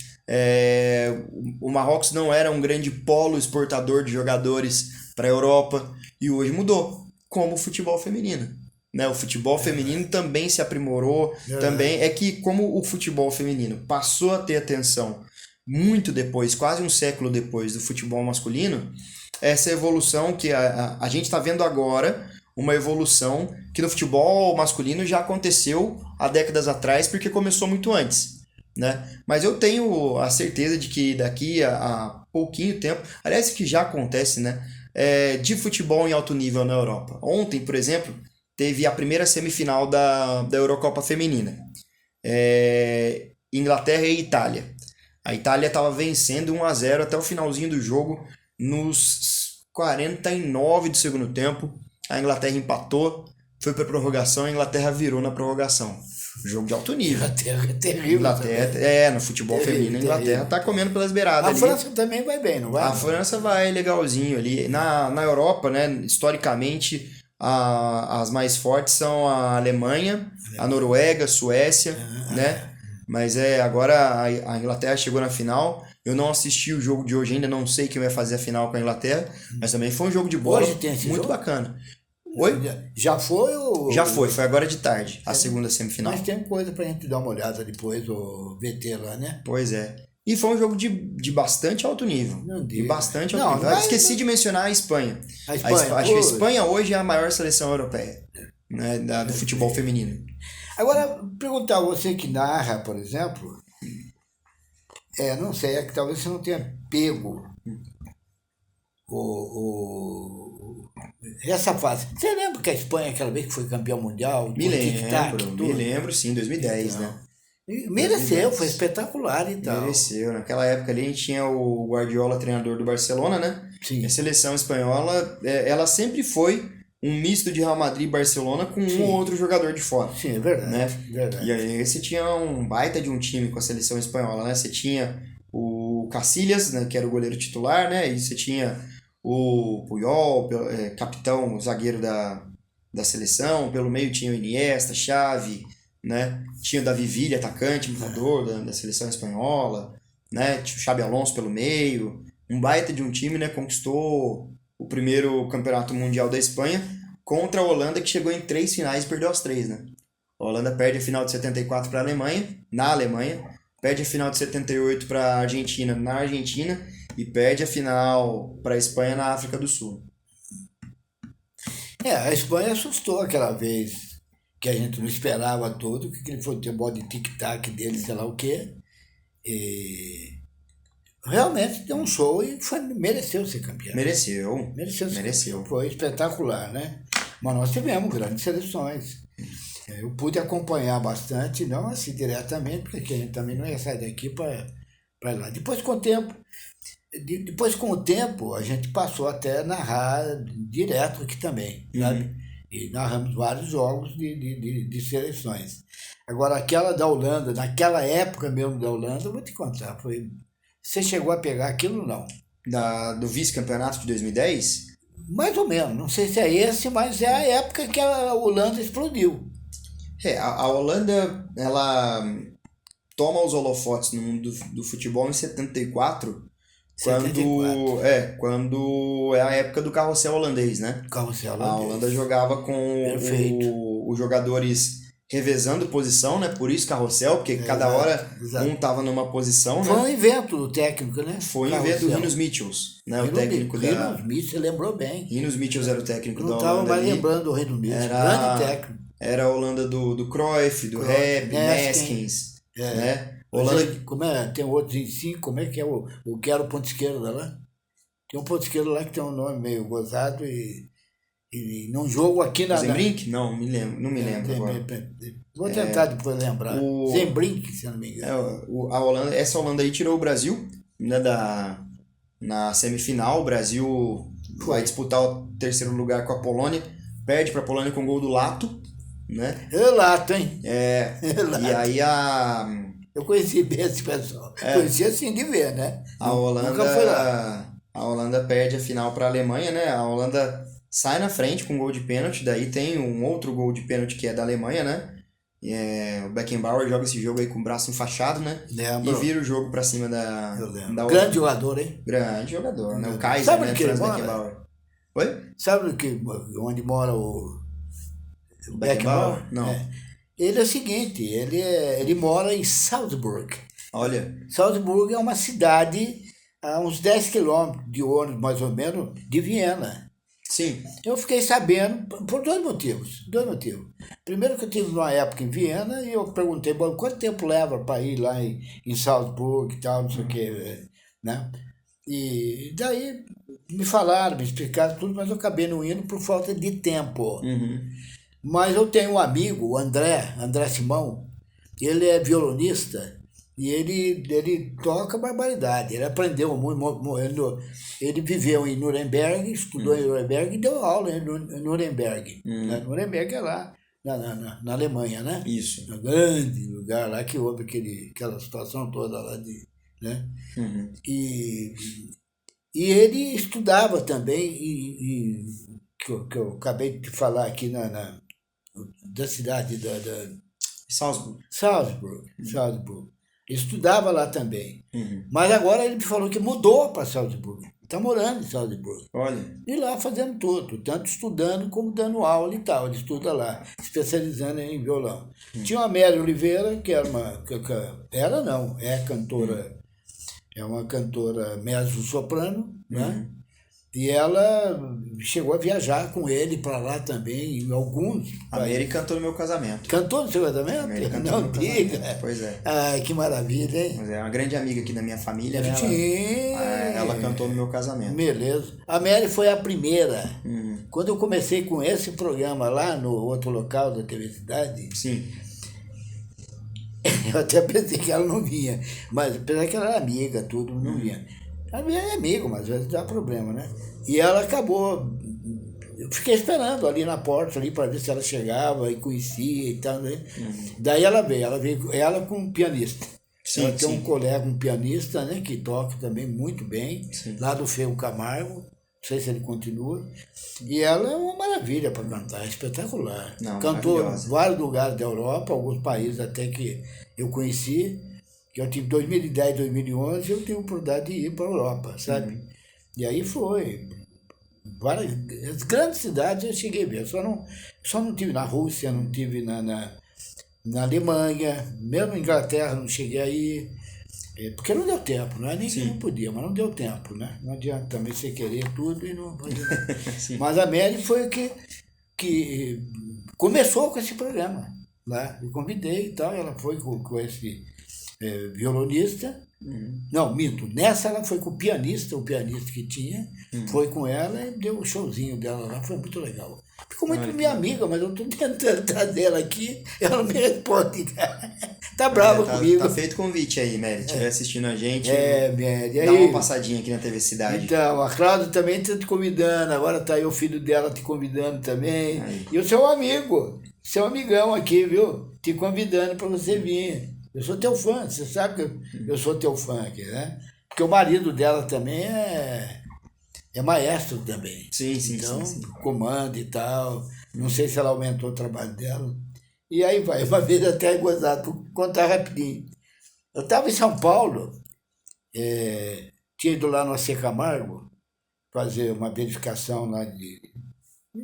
S3: O Marrocos não era um grande polo exportador de jogadores para a Europa. E hoje mudou, como o futebol feminino. Né? O futebol feminino também se aprimorou. Também é que como o futebol feminino passou a ter atenção muito depois, quase um século depois do futebol masculino, essa evolução que a gente está vendo agora, uma evolução que no futebol masculino já aconteceu há décadas atrás, porque começou muito antes, né? Mas eu tenho a certeza de que daqui a pouquinho tempo, aliás, que já acontece, né? De futebol em alto nível na Europa. Ontem, por exemplo, teve a primeira semifinal da Eurocopa Feminina. Inglaterra e Itália. A Itália estava vencendo 1-0 até o finalzinho do jogo, nos 49 do segundo tempo. A Inglaterra empatou, foi para a prorrogação, a Inglaterra virou na prorrogação. Jogo de alto nível.
S2: Inglaterra é terrível.
S3: No futebol feminino, a Inglaterra tá comendo pelas beiradas ali.
S2: A França também vai bem, não vai?
S3: A França vai legalzinho ali. Na Europa, né, historicamente, as mais fortes são a Alemanha, a Noruega, a Suécia, né? Mas agora a Inglaterra chegou na final. Eu não assisti o jogo de hoje ainda, não sei quem vai fazer a final com a Inglaterra, mas também foi um jogo de bola
S2: hoje tem esse
S3: muito
S2: jogo?
S3: Bacana. Oi?
S2: Já foi ou...
S3: Já foi agora de tarde, a segunda semifinal.
S2: Mas tem coisa pra gente dar uma olhada depois, o VT lá, né?
S3: Pois é. E foi um jogo de bastante alto nível. De bastante alto nível. Esqueci de mencionar a Espanha. Acho que a Espanha hoje é a maior seleção europeia, né, do futebol feminino.
S2: Agora, perguntar a você que narra, por exemplo, não sei, é que talvez você não tenha pego essa fase. Você lembra que a Espanha, aquela vez que foi campeão mundial?
S3: Me lembro sim, 2010, então, né?
S2: Mereceu, 2010. Foi espetacular e tal.
S3: Mereceu. Naquela época ali a gente tinha o Guardiola, treinador do Barcelona, né? Sim. A seleção espanhola, ela sempre foi um misto de Real Madrid e Barcelona com um ou outro jogador de fora.
S2: Sim, é verdade.
S3: Né?
S2: Verdade.
S3: E aí você tinha um baita de um time com a seleção espanhola, né? Você tinha o Casillas, né, que era o goleiro titular, né? E você tinha o Puyol, capitão, zagueiro da seleção. Pelo meio tinha o Iniesta, Xavi, né? Tinha o Davi Villa, atacante, montador da seleção espanhola, né? Tinha o Xabi Alonso pelo meio. Um baita de um time, né? Conquistou o primeiro campeonato mundial da Espanha contra a Holanda, que chegou em 3 finais e perdeu as 3, né? A Holanda perde a final de 74 para a Alemanha, na Alemanha, perde a final de 78 para a Argentina, na Argentina, e perde a final para a Espanha na África do Sul.
S2: A Espanha assustou aquela vez, que a gente não esperava todo, que aquele futebol de tic-tac dele, sei lá o quê. Realmente deu um show e mereceu ser campeão.
S3: Mereceu.
S2: Foi espetacular, né? Mas nós tivemos grandes seleções. Eu pude acompanhar bastante, não assim diretamente, porque a gente também não ia sair daqui para lá. Depois com o tempo, a gente passou até a narrar direto aqui também, sabe? E narramos vários jogos de seleções. Agora, aquela da Holanda, naquela época mesmo da Holanda, eu vou te contar, Você chegou a pegar aquilo, não?
S3: Do vice-campeonato de 2010?
S2: Mais ou menos. Não sei se é esse, mas é a época que a Holanda explodiu.
S3: A Holanda, ela toma os holofotes no mundo do futebol em 74, quando é a época do carrossel holandês, né?
S2: Carrossel holandês.
S3: A Holanda jogava com os jogadores revezando posição, né? Por isso carrossel, porque cada hora um tava numa posição,
S2: Foi
S3: né?
S2: um invento do técnico, né?
S3: Foi um invento do Rinos Michels, né? O técnico
S2: Rinos Michels, você lembrou bem.
S3: Rinos Michels era o técnico da Holanda.
S2: Não estava mais lembrando do Rinos Michels, grande técnico.
S3: Era a Holanda do Cruyff, do Rep, Neskens, né? Holanda...
S2: Como é? Tem outros em 5, como é que é o que era o ponto esquerdo lá? Tem um ponto esquerdo lá que tem um nome meio gozado e num jogo aqui na...
S3: Zembrink? Não me lembro agora.
S2: Vou tentar depois lembrar. Zembrink, se eu não me engano.
S3: Essa Holanda aí tirou o Brasil, né, na semifinal. O Brasil vai disputar o 3º lugar com a Polônia. Perde para a Polônia com o gol do Lato, né?
S2: Lato, hein?
S3: Lato. E aí
S2: Eu conheci bem esse pessoal. Conheci assim de ver, né?
S3: A Holanda...
S2: Nunca foi lá.
S3: A Holanda perde a final para a Alemanha, né? A Holanda sai na frente com um gol de pênalti, daí tem um outro gol de pênalti que é da Alemanha, né? O Beckenbauer joga esse jogo aí com o braço enfaixado, né?
S2: Lembro.
S3: E vira o jogo pra cima da
S2: Grande jogador, hein?
S3: Grande jogador, né? O Kaiser,
S2: Sabe
S3: né?
S2: que
S3: Franz
S2: mora?
S3: Beckenbauer. Oi?
S2: Sabe onde mora o Beckenbauer?
S3: Não.
S2: Ele é o seguinte, ele mora em Salzburg.
S3: Olha.
S2: Salzburg é uma cidade a uns 10 quilômetros de ônibus, mais ou menos, de Viena.
S3: Sim.
S2: Eu fiquei sabendo por dois motivos. Primeiro que eu tive uma época em Viena e eu perguntei, bom, quanto tempo leva para ir lá em Salzburg e tal, não sei o que, né? E daí me falaram, me explicaram tudo, mas eu acabei não indo por falta de tempo.
S3: Uhum.
S2: Mas eu tenho um amigo, o André Simão, ele é violonista e ele toca barbaridade. Ele aprendeu muito, ele viveu em Nuremberg, estudou em Nuremberg e deu aula em Nuremberg. Nuremberg é lá na Alemanha, né?
S3: Isso.
S2: Um grande lugar lá que houve aquela situação toda lá de, né?
S3: Uhum.
S2: E ele estudava também, que eu acabei de falar aqui da cidade da Salzburg. Estudava lá também.
S3: Uhum.
S2: Mas agora ele me falou que mudou para Salzburg. Está morando em Salzburg.
S3: Olha.
S2: E lá fazendo tudo, tanto estudando como dando aula e tal. Ele estuda lá, especializando em violão. Tinha a Mary Oliveira, que era é cantora, é uma cantora mezzo-soprano, né? E ela chegou a viajar com ele para lá também, em alguns.
S3: A Mary cantou no meu casamento.
S2: Cantou no seu casamento? Não diga.
S3: Pois é.
S2: Ai, que maravilha, hein?
S3: Mas é uma grande amiga aqui da minha família, né?
S2: Sim.
S3: Ela cantou no meu casamento.
S2: Beleza. A Mary foi a primeira.
S3: Uhum.
S2: Quando eu comecei com esse programa lá no outro local da TV Cidade,
S3: sim.
S2: Eu até pensei que ela não vinha, mas apesar que ela era amiga, tudo, não vinha. A minha é amigo, mas às vezes dá problema, né? E ela acabou. Eu fiquei esperando ali na porta ali para ver se ela chegava e conhecia e tal, né? Daí ela veio com um pianista.
S3: Sim,
S2: ela tem
S3: sim.
S2: um colega, um pianista, né, que toca também muito bem,
S3: Sim.
S2: lá do Feu Camargo, não sei se ele continua. E ela é uma maravilha para cantar, é espetacular.
S3: Não,
S2: cantou em
S3: maravilhosa.
S2: vários lugares da Europa, alguns países até que eu conheci, que eu tive 2010, 2011, eu tive a oportunidade de ir para a Europa, sabe? E aí foi. As grandes cidades eu cheguei a ver, só não tive na Rússia, não tive na Alemanha, mesmo na Inglaterra não cheguei aí, porque não deu tempo, não é nem que não podia, mas não deu tempo, né? Não adianta também você querer tudo e não pode. Mas a Mary foi que começou com esse programa lá, eu convidei e tal, ela foi com esse violonista. Não, minto. Nessa ela foi com o pianista que tinha, foi com ela e deu o showzinho dela lá, foi muito legal. Ficou muito minha amiga, mas eu estou tentando trazer ela aqui, ela não me responde. Tá brava comigo.
S3: Tá feito convite aí, Mary. Se estiver assistindo a gente,
S2: Mary.
S3: dá uma passadinha aqui na TV Cidade.
S2: Então, a Cláudia também está te convidando, agora tá aí o filho dela te convidando também.
S3: Aí.
S2: E o seu amigo, seu amigão aqui, viu? Te convidando para você vir. Eu sou teu fã, você sabe que eu sou teu fã aqui, né? Porque o marido dela também é maestro também.
S3: Sim.
S2: Então, comanda e tal. Não sei se ela aumentou o trabalho dela. E aí vai, uma vez até gozado, vou contar rapidinho. Eu estava em São Paulo, tinha ido lá no AC Camargo fazer uma verificação lá de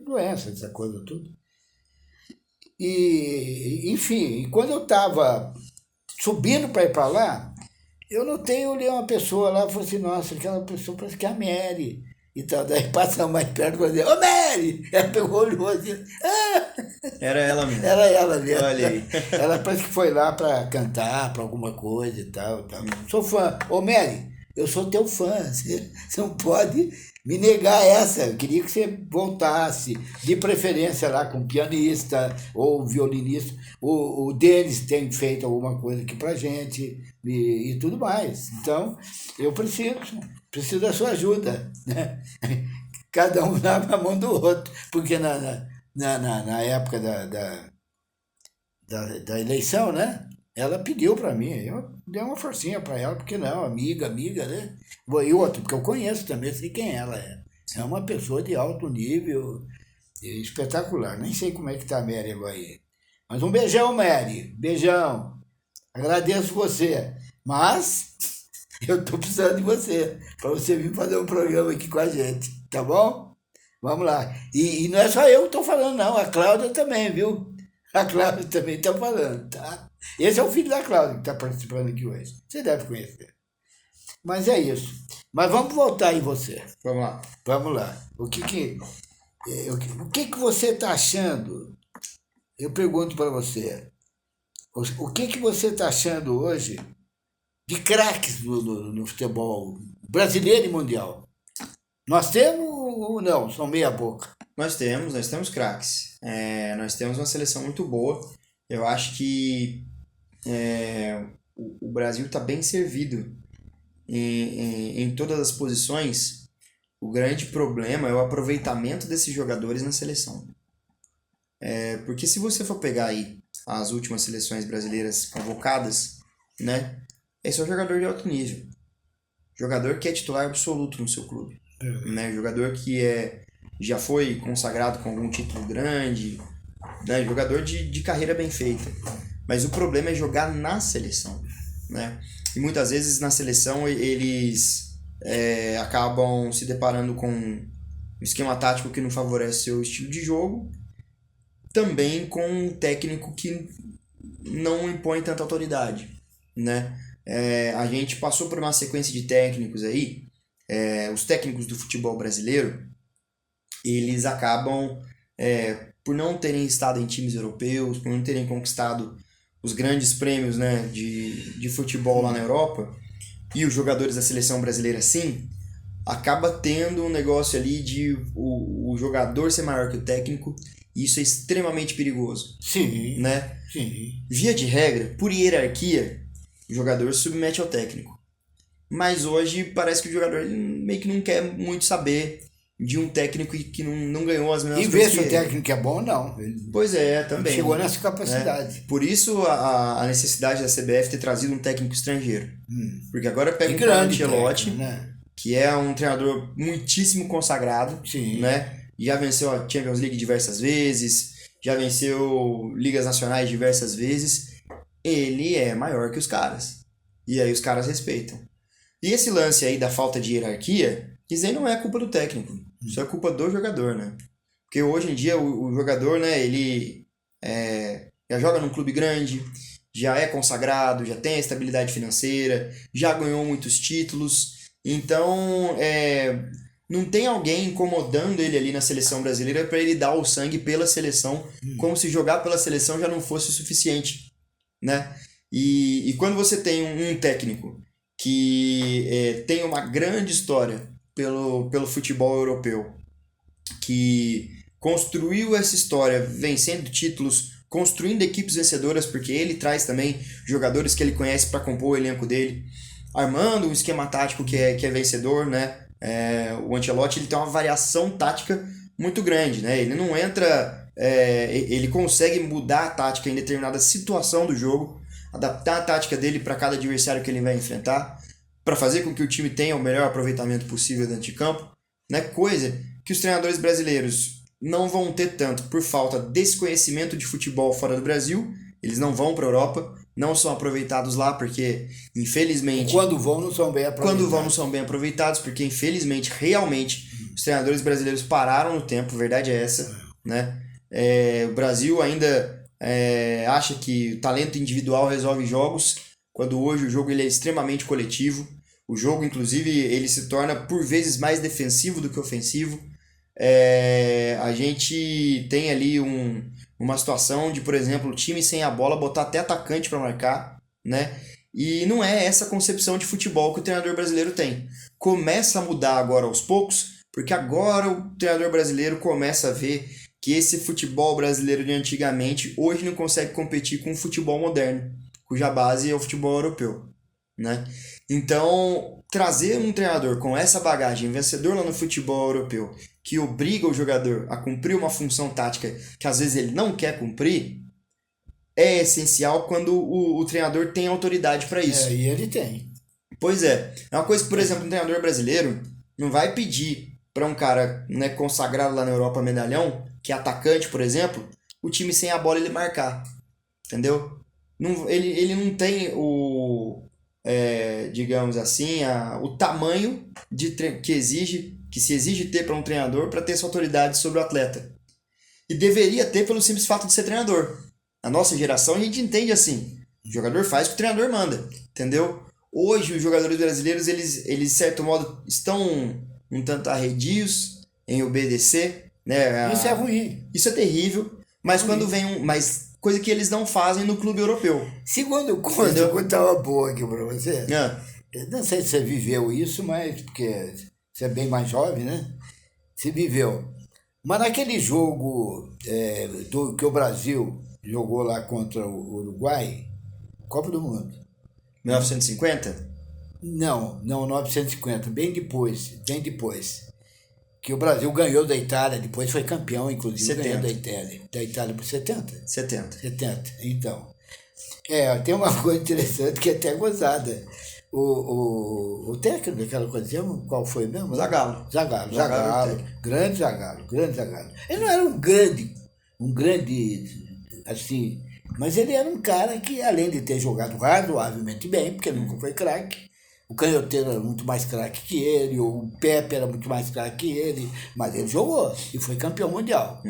S2: doença, essa coisa tudo. E, enfim, quando eu estava subindo para ir para lá, eu olhei uma pessoa lá e falei assim, nossa, aquela pessoa parece que é a Mary. E tal, daí passa mais perto e falou assim, ô Mary! Ela pegou, olhou assim,
S3: Era ela mesmo.
S2: Era ela mesmo.
S3: Olha aí.
S2: Ela parece que foi lá para cantar, para alguma coisa e tal. Sou fã. Ô Mary, eu sou teu fã, você não pode me negar essa. Eu queria que você voltasse, de preferência lá com pianista ou violinista. O Denis tem feito alguma coisa aqui pra gente e tudo mais. Então, eu preciso da sua ajuda, né? Cada um lava a mão do outro, porque na época da eleição, né? ela pediu para mim, eu dei uma forcinha para ela, porque não, amiga, né? E outro, porque eu conheço também, sei quem ela é. É uma pessoa de alto nível, espetacular. Nem sei como é que tá a Mary agora aí. Mas um beijão, Mary. Beijão. Agradeço você. Mas eu tô precisando de você, para você vir fazer um programa aqui com a gente, tá bom? Vamos lá. E não é só eu que estou falando, não. A Cláudia também, viu? A Cláudia também está falando, tá? Esse é o filho da Cláudia que está participando aqui hoje. Você deve conhecer. Mas é isso. Mas vamos voltar em você.
S3: Vamos lá.
S2: Vamos lá. O que você está achando? Eu pergunto para você. O que você está achando hoje de craques no futebol brasileiro e mundial? Nós temos ou não? São meia boca.
S3: Nós temos craques. Nós temos uma seleção muito boa. Eu acho que o Brasil está bem servido em todas as posições. O grande problema é o aproveitamento desses jogadores na seleção. Porque se você for pegar aí as últimas seleções brasileiras convocadas, né, é só jogador de alto nível. Jogador que é titular absoluto no seu clube. Né? Jogador que já foi consagrado com algum título grande, né? Jogador de carreira bem feita. Mas o problema é jogar na seleção, né? E muitas vezes na seleção eles acabam se deparando com um esquema tático que não favorece seu estilo de jogo, também com um técnico que não impõe tanta autoridade, né? A gente passou por uma sequência de técnicos aí. Os técnicos do futebol brasileiro, eles acabam, por não terem estado em times europeus, por não terem conquistado os grandes prêmios, né, de futebol lá na Europa, e os jogadores da seleção brasileira sim, acaba tendo um negócio ali de o jogador ser maior que o técnico, e isso é extremamente perigoso.
S2: Sim,
S3: né?
S2: sim.
S3: Via de regra, por hierarquia, o jogador se submete ao técnico. Mas hoje parece que o jogador meio que não quer muito saber de um técnico que não ganhou as mesmas
S2: coisas. E ver se o técnico é bom ou não.
S3: Pois é, também.
S2: Chegou nessa capacidade.
S3: Por isso a necessidade da CBF ter trazido um técnico estrangeiro. Porque agora pega o Ancelotti,
S2: né?
S3: Que é um treinador muitíssimo consagrado.
S2: Sim.
S3: Né? Já venceu a Champions League diversas vezes, já venceu ligas nacionais diversas vezes. Ele é maior que os caras. E aí os caras respeitam. E esse lance aí da falta de hierarquia, isso aí não é culpa do técnico. Isso é culpa do jogador, né? Porque hoje em dia o jogador, né, ele já joga num clube grande, já é consagrado, já tem a estabilidade financeira, já ganhou muitos títulos. Então, não tem alguém incomodando ele ali na seleção brasileira para ele dar o sangue pela seleção, como se jogar pela seleção já não fosse o suficiente, né? E quando você tem um técnico que tem uma grande história pelo futebol europeu, que construiu essa história vencendo títulos, construindo equipes vencedoras, porque ele traz também jogadores que ele conhece para compor o elenco dele, armando um esquema tático que é vencedor, né? O Ancelotti ele tem uma variação tática muito grande, né? Ele não entra, ele consegue mudar a tática em determinada situação do jogo, adaptar a tática dele para cada adversário que ele vai enfrentar, para fazer com que o time tenha o melhor aproveitamento possível dentro de campo, né? Coisa que os treinadores brasileiros não vão ter tanto por falta desse conhecimento de futebol fora do Brasil. Eles não vão para a Europa, não são aproveitados lá porque, infelizmente...
S2: Quando vão, não são bem aproveitados.
S3: Quando vão, não são bem aproveitados porque, infelizmente, realmente, os treinadores brasileiros pararam no tempo, a verdade é essa, né? O Brasil ainda acha que o talento individual resolve jogos, quando hoje o jogo ele é extremamente coletivo. O jogo, inclusive, ele se torna por vezes mais defensivo do que ofensivo. A gente tem ali uma situação de, por exemplo, o time sem a bola botar até atacante para marcar, né? E não é essa concepção de futebol que o treinador brasileiro tem. Começa a mudar agora aos poucos, porque agora o treinador brasileiro começa a ver que esse futebol brasileiro de antigamente hoje não consegue competir com o futebol moderno, cuja base é o futebol europeu, né? Então, trazer um treinador com essa bagagem, vencedor lá no futebol europeu, que obriga o jogador a cumprir uma função tática que às vezes ele não quer cumprir, é essencial quando o treinador tem autoridade para isso.
S2: E ele tem.
S3: Pois é. É uma coisa que, por exemplo, um treinador brasileiro não vai pedir para um cara, né, consagrado lá na Europa, medalhão, que é atacante, por exemplo, o time sem a bola ele marcar. Entendeu? Não, ele não tem digamos assim, o tamanho que se exige ter para um treinador para ter essa autoridade sobre o atleta. E deveria ter pelo simples fato de ser treinador. A nossa geração a gente entende assim. O jogador faz o que o treinador manda. Entendeu? Hoje os jogadores brasileiros, eles de certo modo, estão um tanto arredios em obedecer. Né?
S2: Isso é ruim.
S3: Isso é terrível. Mas quando vem mas coisa que eles não fazem no clube europeu.
S2: Segundo coisa, eu vou contar uma boa aqui para você. Eu não sei se você viveu isso, mas porque você é bem mais jovem, né? Você viveu. Mas naquele jogo que o Brasil jogou lá contra o Uruguai, Copa do Mundo.
S3: 1950?
S2: Não, 950, bem depois. Que o Brasil ganhou da Itália, depois foi campeão, inclusive
S3: 70.
S2: ganhou da Itália por 70?
S3: 70.
S2: 70, então. Tem uma coisa interessante que é até gozada. O técnico daquela ocasião, qual foi mesmo?
S3: Zagallo.
S2: Grande Zagallo. Ele não era um grande, assim, mas ele era um cara que, além de ter jogado razoavelmente bem, porque ele nunca foi craque, o Canhoteiro era muito mais craque que ele, o Pepe era muito mais craque que ele, mas ele jogou e foi campeão mundial.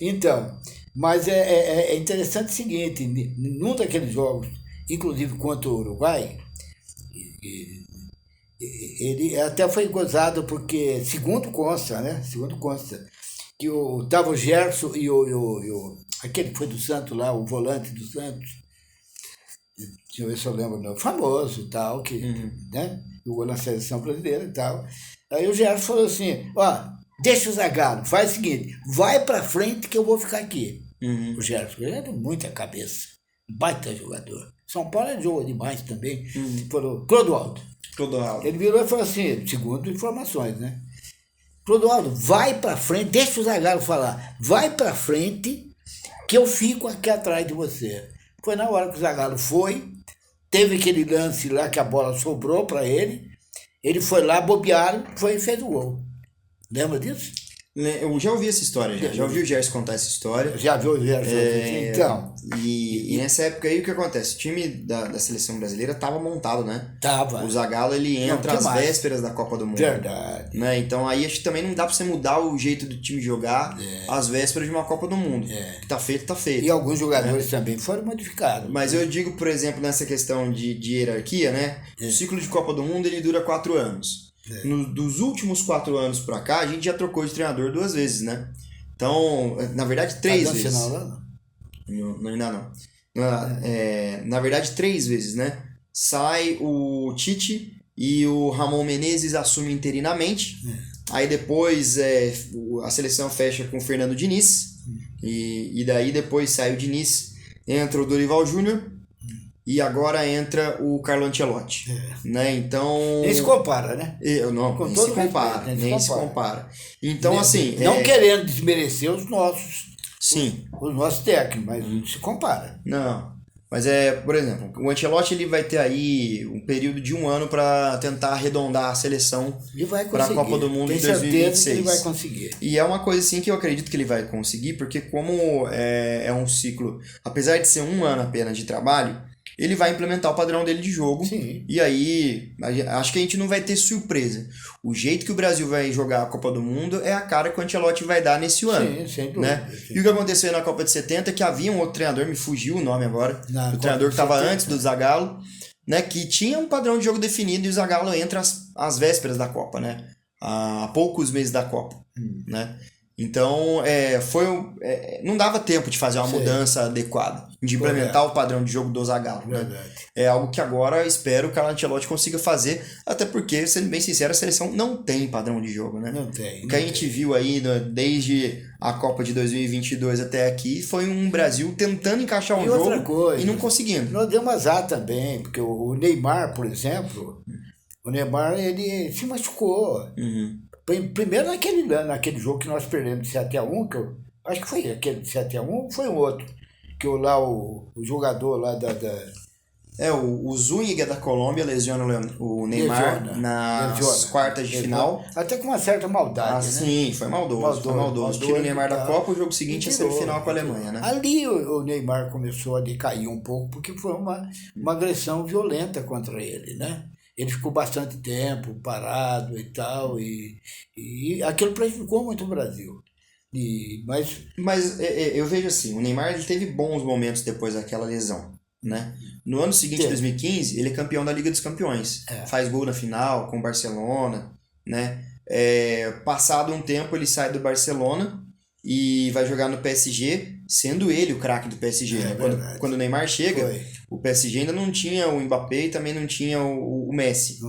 S2: Então, mas é interessante o seguinte, num daqueles jogos, inclusive contra o Uruguai, ele até foi gozado porque, segundo consta, que tava o Gerson e aquele que foi do Santos lá, o volante do Santos, deixa eu ver se eu lembro, famoso e tal, que né, jogou na seleção brasileira e tal. Aí o Gerson falou assim, deixa o Zagallo, faz o seguinte, vai pra frente que eu vou ficar aqui. O Gerson, ele era muita cabeça, baita jogador. São Paulo ele jogou demais também. Falou, Clodoaldo. Ele virou e falou assim, segundo informações, né? Clodoaldo, vai pra frente, deixa o Zagallo falar, vai pra frente que eu fico aqui atrás de você. Foi na hora que o Zagallo foi, teve aquele lance lá que a bola sobrou para ele foi lá, bobearam, e fez o gol. Lembra disso?
S3: Eu já ouvi essa história, já ouvi o Gerson contar essa história.
S2: Já viu o Gerson? Então.
S3: E nessa época aí o que acontece? O time da seleção brasileira estava montado, né?
S2: Tava.
S3: O Zagallo ele entra às vésperas da Copa do Mundo.
S2: Verdade.
S3: Né? Então aí acho que também não dá pra você mudar o jeito do time jogar às vésperas de uma Copa do Mundo. Que tá feito, tá feito.
S2: E alguns jogadores também foram modificados.
S3: Mas eu digo, por exemplo, nessa questão de hierarquia, né? O ciclo de Copa do Mundo ele dura 4 anos. Dos últimos 4 anos pra cá, a gente já trocou de treinador 2 vezes, né? Então, na verdade, 3 vezes. Não, ainda não. Na verdade, 3 vezes, né? Sai o Tite e o Ramon Menezes assume interinamente. Aí depois a seleção fecha com o Fernando Diniz. E daí depois sai o Diniz, entra o Dorival Júnior. E agora entra o Carlo Ancelotti, né? Então...
S2: Nem se compara, né?
S3: Nem se compara. Então, assim...
S2: Não querendo desmerecer os nossos...
S3: Sim.
S2: Os nossos técnicos, mas não se compara.
S3: Não. Mas por exemplo, o Ancelotti ele vai ter aí um período de 1 ano para tentar arredondar a seleção para a Copa do Mundo em 2026.
S2: Que ele vai conseguir.
S3: E é uma coisa assim que eu acredito que ele vai conseguir, porque como é um ciclo, apesar de ser 1 ano apenas de trabalho, ele vai implementar o padrão dele de jogo.
S2: Sim.
S3: E aí, acho que a gente não vai ter surpresa. O jeito que o Brasil vai jogar a Copa do Mundo é a cara que o Ancelotti vai dar nesse ano.
S2: Sim, sem dúvida.
S3: Né? E o que aconteceu na Copa de 70 é que havia um outro treinador, me fugiu o nome agora, o treinador que estava antes do Zagallo, né, que tinha um padrão de jogo definido e o Zagallo entra às vésperas da Copa, né? Há poucos meses da Copa. Né? Então, não dava tempo de fazer uma mudança adequada, de implementar o padrão de jogo do Zagallo. Né? É algo que agora espero que o Carlo Ancelotti consiga fazer, até porque, sendo bem sincero, a seleção não tem padrão de jogo. Né?
S2: Não tem.
S3: O que a gente viu aí, desde a Copa de 2022 até aqui, foi um Brasil tentando encaixar um jogo e não conseguindo.
S2: Nós demos azar também, porque o Neymar, por exemplo, ele se machucou. Primeiro naquele jogo que nós perdemos de 7-1, que eu acho que foi aquele de 7-1, foi um outro. que o jogador lá da
S3: O Zúñiga da Colômbia lesiona o Neymar nas quartas de final.
S2: Até com uma certa maldade, né?
S3: Sim, foi maldoso. Tira o Neymar da Copa, o jogo seguinte é semifinal com a Alemanha, né?
S2: Ali o Neymar começou a decair um pouco, porque foi uma agressão violenta contra ele, né? Ele ficou bastante tempo parado e tal, e aquilo prejudicou muito o Brasil.
S3: Mas eu vejo assim, o Neymar ele teve bons momentos depois daquela lesão, né? No ano seguinte, 2015, ele é campeão da Liga dos Campeões. Faz gol na final com o Barcelona, né? Passado um tempo, ele sai do Barcelona e vai jogar no PSG, sendo ele o craque do PSG. Né? Quando o Neymar chega, o PSG ainda não tinha o Mbappé e também não tinha o Messi.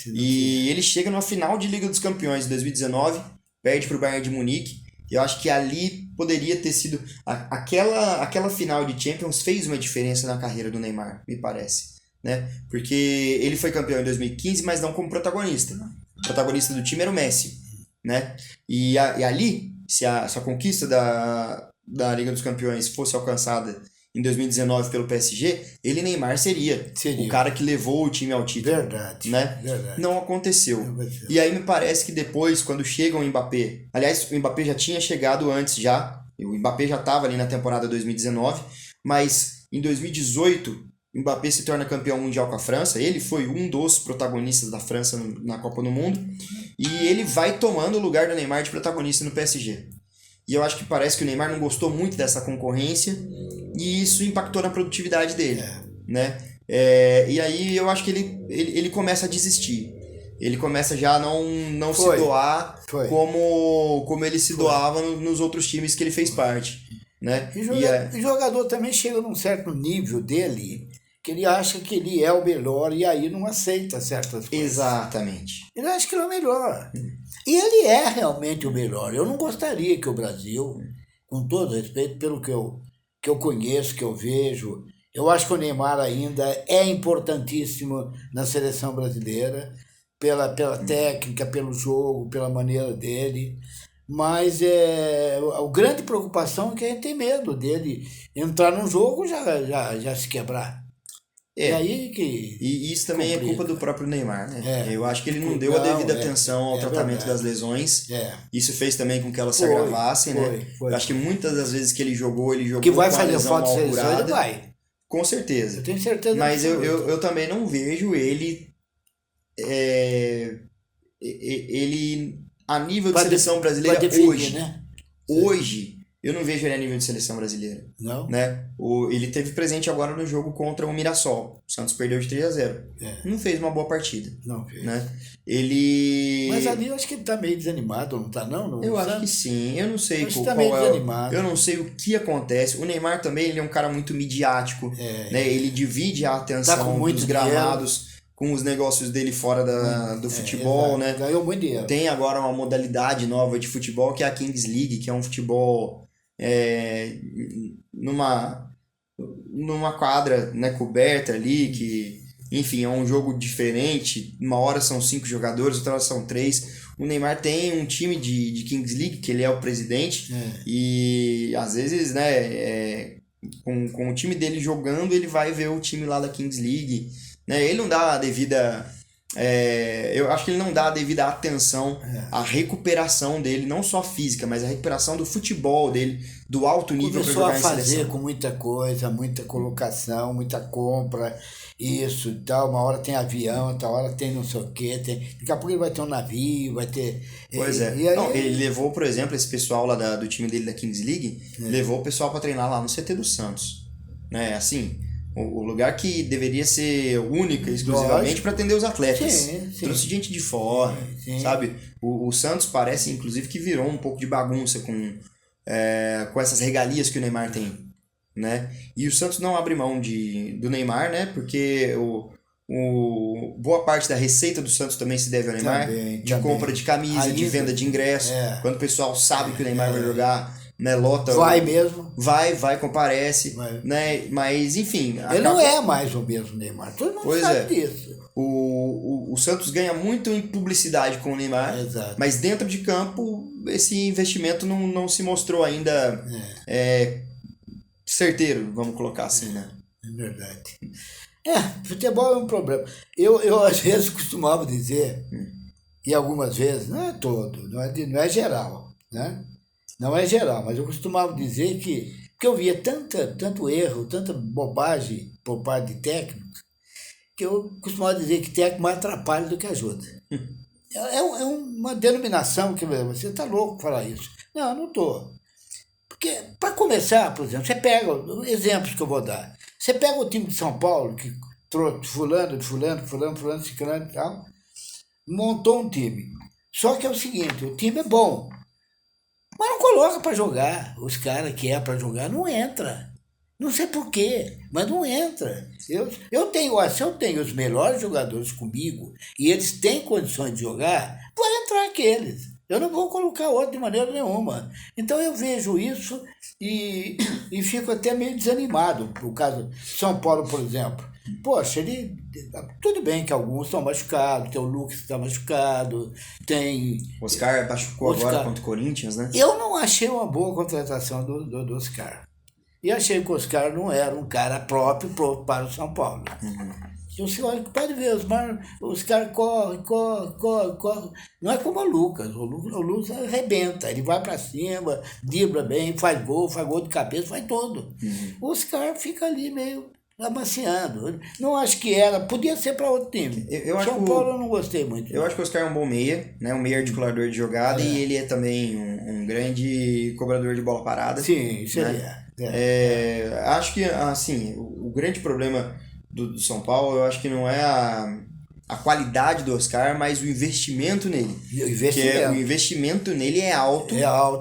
S3: Ele chega numa final de Liga dos Campeões de 2019, perde para o Bayern de Munique. E eu acho que ali poderia ter sido... Aquela final de Champions fez uma diferença na carreira do Neymar, me parece. Né? Porque ele foi campeão em 2015, mas não como protagonista. O protagonista do time era o Messi. Né? E ali, se a conquista da Liga dos Campeões fosse alcançada em 2019 pelo PSG, ele, Neymar, seria o cara que levou o time ao título.
S2: Verdade.
S3: Né? Não aconteceu. E aí me parece que depois, quando chega o Mbappé... Aliás, o Mbappé já tinha chegado antes já. O Mbappé já estava ali na temporada 2019. Mas em 2018, o Mbappé se torna campeão mundial com a França. Ele foi um dos protagonistas da França na Copa do Mundo. E ele vai tomando o lugar do Neymar de protagonista no PSG. E eu acho que parece que o Neymar não gostou muito dessa concorrência e isso impactou na produtividade dele, né? E aí eu acho que ele começa a desistir. Ele começa já a não se doar como ele se doava nos outros times que ele fez parte, né?
S2: E o jogador também chega num certo nível dele que ele acha que ele é o melhor e aí não aceita certas coisas.
S3: Exatamente.
S2: Ele acha que ele é o melhor. E ele é realmente o melhor. Eu não gostaria que o Brasil, com todo respeito, pelo que eu conheço, que eu vejo, eu acho que o Neymar ainda é importantíssimo na seleção brasileira, pela técnica, pelo jogo, pela maneira dele. Mas a grande preocupação é que a gente tem medo dele entrar num jogo e já se quebrar.
S3: E isso também é culpa do próprio Neymar, né? Eu acho que ele não deu a devida atenção ao tratamento das lesões. Isso fez também com que elas se agravassem, né? Eu acho que muitas das vezes que ele jogou
S2: que vai
S3: com a
S2: fazer
S3: lesão
S2: falta
S3: mal
S2: de seleção,
S3: curada.
S2: ele vai.
S3: Com certeza.
S2: Eu tenho certeza.
S3: Mas eu também não vejo ele a nível de seleção brasileira
S2: definir,
S3: hoje.
S2: Né?
S3: Hoje, eu não vejo ele a nível de seleção brasileira.
S2: Não?
S3: Né? Ele teve presente agora no jogo contra o Mirassol. O Santos perdeu de 3-0. Não fez uma boa partida.
S2: Não fez.
S3: Né?
S2: Mas ali eu acho que ele tá meio desanimado, não tá não?
S3: Eu acho que sim. Eu não sei
S2: qual é.
S3: Eu não sei o que acontece. O Neymar também ele é um cara muito midiático. Né? Ele divide a atenção dos gramados com os negócios dele fora do futebol, né?
S2: Ganhou muito dinheiro.
S3: Tem agora uma modalidade nova de futebol que é a Kings League, que é um futebol numa quadra, né, coberta ali, que, enfim, é um jogo diferente. Uma hora são 5 jogadores, outra hora são 3. O Neymar tem um time de Kings League, que ele é o presidente, e às vezes, né, com o time dele jogando, ele vai ver o time lá da Kings League. Né? Ele não dá a devida... eu acho que ele não dá a devida atenção à recuperação dele, não só física, mas a recuperação do futebol dele, do alto nível para jogar em seleção.
S2: Começou a fazer com muita coisa, muita colocação, muita compra, isso e tal. Uma hora tem avião, outra hora tem não sei o quê. Daqui a pouco ele vai ter um navio, vai ter...
S3: Pois é.
S2: E aí,
S3: não, ele levou, por exemplo, esse pessoal lá do time dele da Kings League, levou o pessoal para treinar lá no CT do Santos. Né? Assim... O lugar que deveria ser única, exclusivamente para atender os atletas.
S2: Sim.
S3: Trouxe gente de fora, sabe? O Santos parece, inclusive, que virou um pouco de bagunça com essas regalias que o Neymar tem, né? E o Santos não abre mão do Neymar, né? Porque boa parte da receita do Santos também se deve ao Neymar. De compra de camisa, de venda de ingresso. Quando o pessoal sabe que o Neymar vai jogar... Né, lota,
S2: vai mesmo.
S3: Vai, comparece. Né, mas, enfim...
S2: Ele não é mais o mesmo Neymar. Todo mundo sabe disso.
S3: O Santos ganha muito em publicidade com o Neymar.
S2: Exato.
S3: Mas dentro de campo, esse investimento não se mostrou ainda certeiro, vamos colocar assim, né?
S2: É verdade. Futebol é um problema. Eu às vezes costumava dizer, e algumas vezes, não é todo, não é geral, né? Não é geral, mas eu costumava dizer que eu via tanto erro, tanta bobagem por parte de técnicos, que eu costumava dizer que técnico mais atrapalha do que ajuda. É uma denominação que você está louco falar isso. Não, não estou. Porque, para começar, por exemplo, você pega exemplos que eu vou dar. Você pega o time de São Paulo, que trouxe fulano, ciclano e tal, montou um time. Só que é o seguinte, o time é bom, mas não coloca para jogar. Os caras que é para jogar não entra. Não sei por quê, mas não entra. Eu tenho os melhores jogadores comigo e eles têm condições de jogar, vai entrar aqueles. Eu não vou colocar outro de maneira nenhuma. Então eu vejo isso e fico até meio desanimado. No caso de São Paulo, por exemplo. Poxa, tudo bem que alguns estão machucados, tem o Lucas que está machucado, tem...
S3: Oscar machucou agora contra o Corinthians, né?
S2: Eu não achei uma boa contratação do Oscar. E achei que o Oscar não era um cara próprio para o São Paulo. E o senhor pode ver, os caras correm. Não é como o Lucas. O Lucas arrebenta, ele vai para cima, dribla bem, faz gol de cabeça, faz tudo. O Oscar fica ali meio amaciando. Não acho que podia ser para outro time. São Paulo eu não gostei muito.
S3: Eu acho que o Oscar é um bom meia, né? Um meia articulador de jogada e ele é também um grande cobrador de bola parada.
S2: Sim, isso né?
S3: Acho que, assim, o grande problema do São Paulo, eu acho que não é a qualidade do Oscar, mas o investimento nele. O investimento nele é alto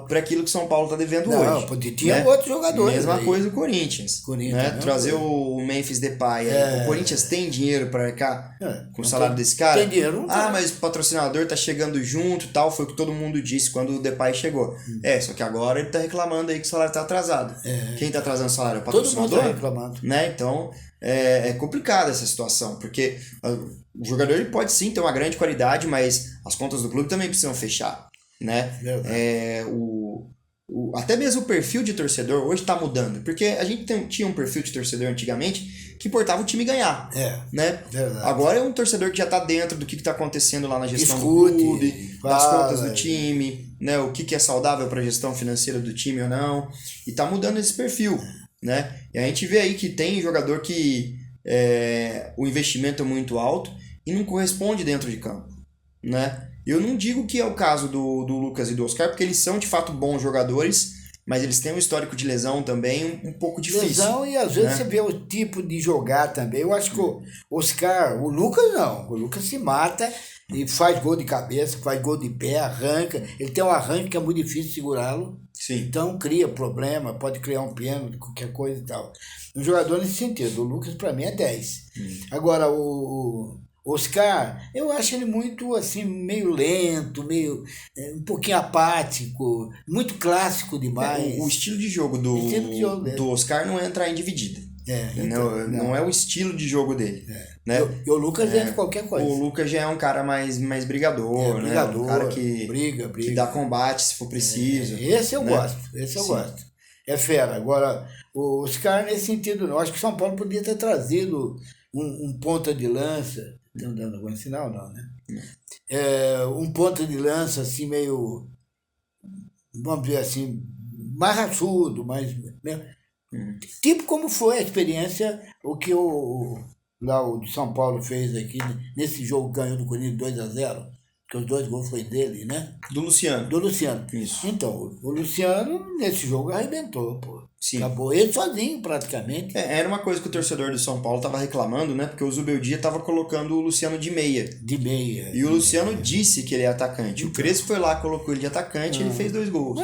S3: para aquilo que o São Paulo está devendo hoje.
S2: Não, tinha outros jogadores.
S3: Mesma coisa do Corinthians. Né? Trazer o Memphis Depay. O Corinthians tem dinheiro para arcar com o salário desse cara?
S2: Tem dinheiro, não tem.
S3: Mas o patrocinador tá chegando junto e tal. Foi o que todo mundo disse quando o Depay chegou. Só que agora ele tá reclamando aí que o salário tá atrasado. Quem tá atrasando o salário? É o patrocinador?
S2: Todo mundo tá reclamando.
S3: Né? Então, é complicada essa situação, porque o jogador ele pode sim ter uma grande qualidade, mas as contas do clube também precisam fechar, né? Até mesmo o perfil de torcedor hoje está mudando, porque a gente tinha um perfil de torcedor antigamente que importava o time ganhar, né?
S2: Verdade.
S3: Agora é um torcedor que já está dentro do que está acontecendo lá na gestão do clube, das contas do time, né? O que é saudável para a gestão financeira do time ou não, e está mudando esse perfil, né? E a gente vê aí que tem jogador que o investimento é muito alto e não corresponde dentro de campo, né? Eu não digo que é o caso do Lucas e do Oscar, porque eles são de fato bons jogadores, mas eles têm um histórico de lesão também um pouco difícil.
S2: Lesão e às vezes você vê o tipo de jogar também. Eu acho que o Oscar, o Lucas não, o Lucas se mata e faz gol de cabeça, faz gol de pé, arranca. Ele tem um arranque que é muito difícil segurá-lo.
S3: Sim.
S2: Então cria problema, pode criar um pênalti, qualquer coisa e tal. Um jogador nesse sentido. O Lucas para mim é 10. Agora o Oscar, eu acho ele muito assim, meio lento, meio um pouquinho apático, muito clássico demais.
S3: O estilo de jogo do Oscar não é entrar em dividida. Não é o estilo de jogo dele. Né?
S2: E o Lucas é de qualquer coisa.
S3: O Lucas já é um cara mais brigador, né? Um cara que
S2: briga.
S3: Que dá combate se for preciso.
S2: Esse eu gosto, eu gosto. É fera. Agora, o Oscar nesse sentido, eu acho que o São Paulo podia ter trazido um ponta de lança. Estão dando algum sinal? Não, né? Um ponta de lança assim meio, vamos dizer assim, mais raçudo, mais... Tipo como foi a experiência, o que o de São Paulo fez aqui, nesse jogo ganhou do Corinthians 2-0, que os 2 gols foi dele, né?
S3: Do Luciano.
S2: Isso. Então, o Luciano, nesse jogo, arrebentou, pô.
S3: Sim.
S2: Acabou ele sozinho, praticamente.
S3: Era uma coisa que o torcedor do São Paulo estava reclamando, né? Porque o Zubeldia estava colocando o Luciano de meia. E o Luciano disse que ele é atacante. O Crespo foi lá, colocou ele de atacante e ele fez 2 gols.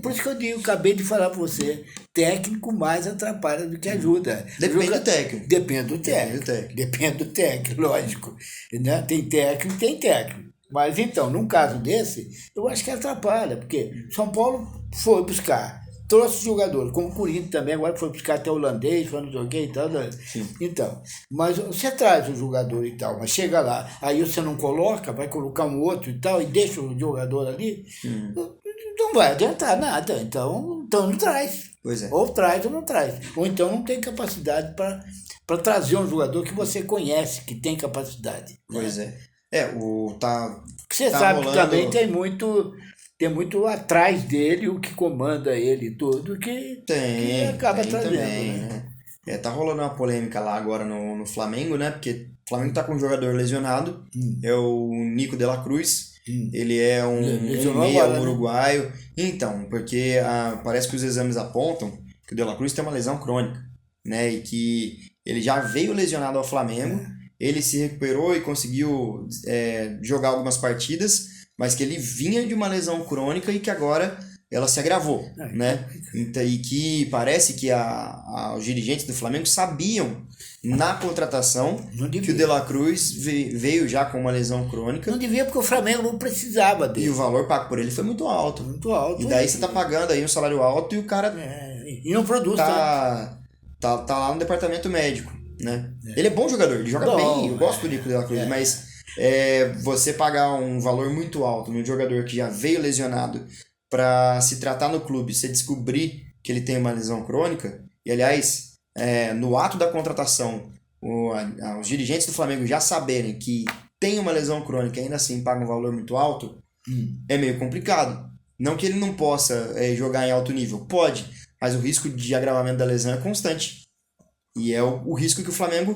S2: Por isso que eu digo, acabei de falar para você, técnico mais atrapalha do que ajuda.
S3: Depende do técnico.
S2: Depende do técnico, lógico. Né? Tem técnico. Mas então, num caso desse, eu acho que atrapalha, porque São Paulo foi buscar, trouxe jogador, como o Corinthians também, agora foi buscar até holandês, foi não sei o que e tal. Então, mas você traz o jogador e tal, mas chega lá, aí você não coloca, vai colocar um outro e tal, e deixa o jogador ali, não vai adiantar nada, então não traz.
S3: Pois é.
S2: Ou traz ou não traz. Ou então não tem capacidade para trazer um jogador que você conhece, que tem capacidade.
S3: Pois
S2: né?
S3: Porque
S2: você
S3: tá
S2: sabe
S3: rolando...
S2: que também tem muito atrás dele, o que comanda ele e tudo, que acaba trazendo.
S3: Também, né? Tá rolando uma polêmica lá agora no Flamengo, né? Porque o Flamengo tá com um jogador lesionado, é o Nico de la Cruz. Ele é um meia uruguaio. Né? Então, porque parece que os exames apontam que o de la Cruz tem uma lesão crônica, né? E que ele já veio lesionado ao Flamengo, ele se recuperou e conseguiu jogar algumas partidas, mas que ele vinha de uma lesão crônica e que agora ela se agravou, né? E que parece que os dirigentes do Flamengo sabiam na contratação que o De La Cruz veio já com uma lesão crônica.
S2: Não devia, porque o Flamengo não precisava dele.
S3: E o valor pago por ele foi muito alto.
S2: Muito alto.
S3: E daí você tá pagando aí um salário alto e o cara
S2: e não produz.
S3: tá lá no departamento médico, né? Ele é bom jogador, ele joga bem, eu gosto do Nico De La Cruz, mas você pagar um valor muito alto num jogador que já veio lesionado para se tratar no clube, você descobrir que ele tem uma lesão crônica, e aliás, no ato da contratação, os dirigentes do Flamengo já saberem que tem uma lesão crônica e ainda assim pagam um valor muito alto, é meio complicado. Não que ele não possa jogar em alto nível, pode, mas o risco de agravamento da lesão é constante. E é o risco que o Flamengo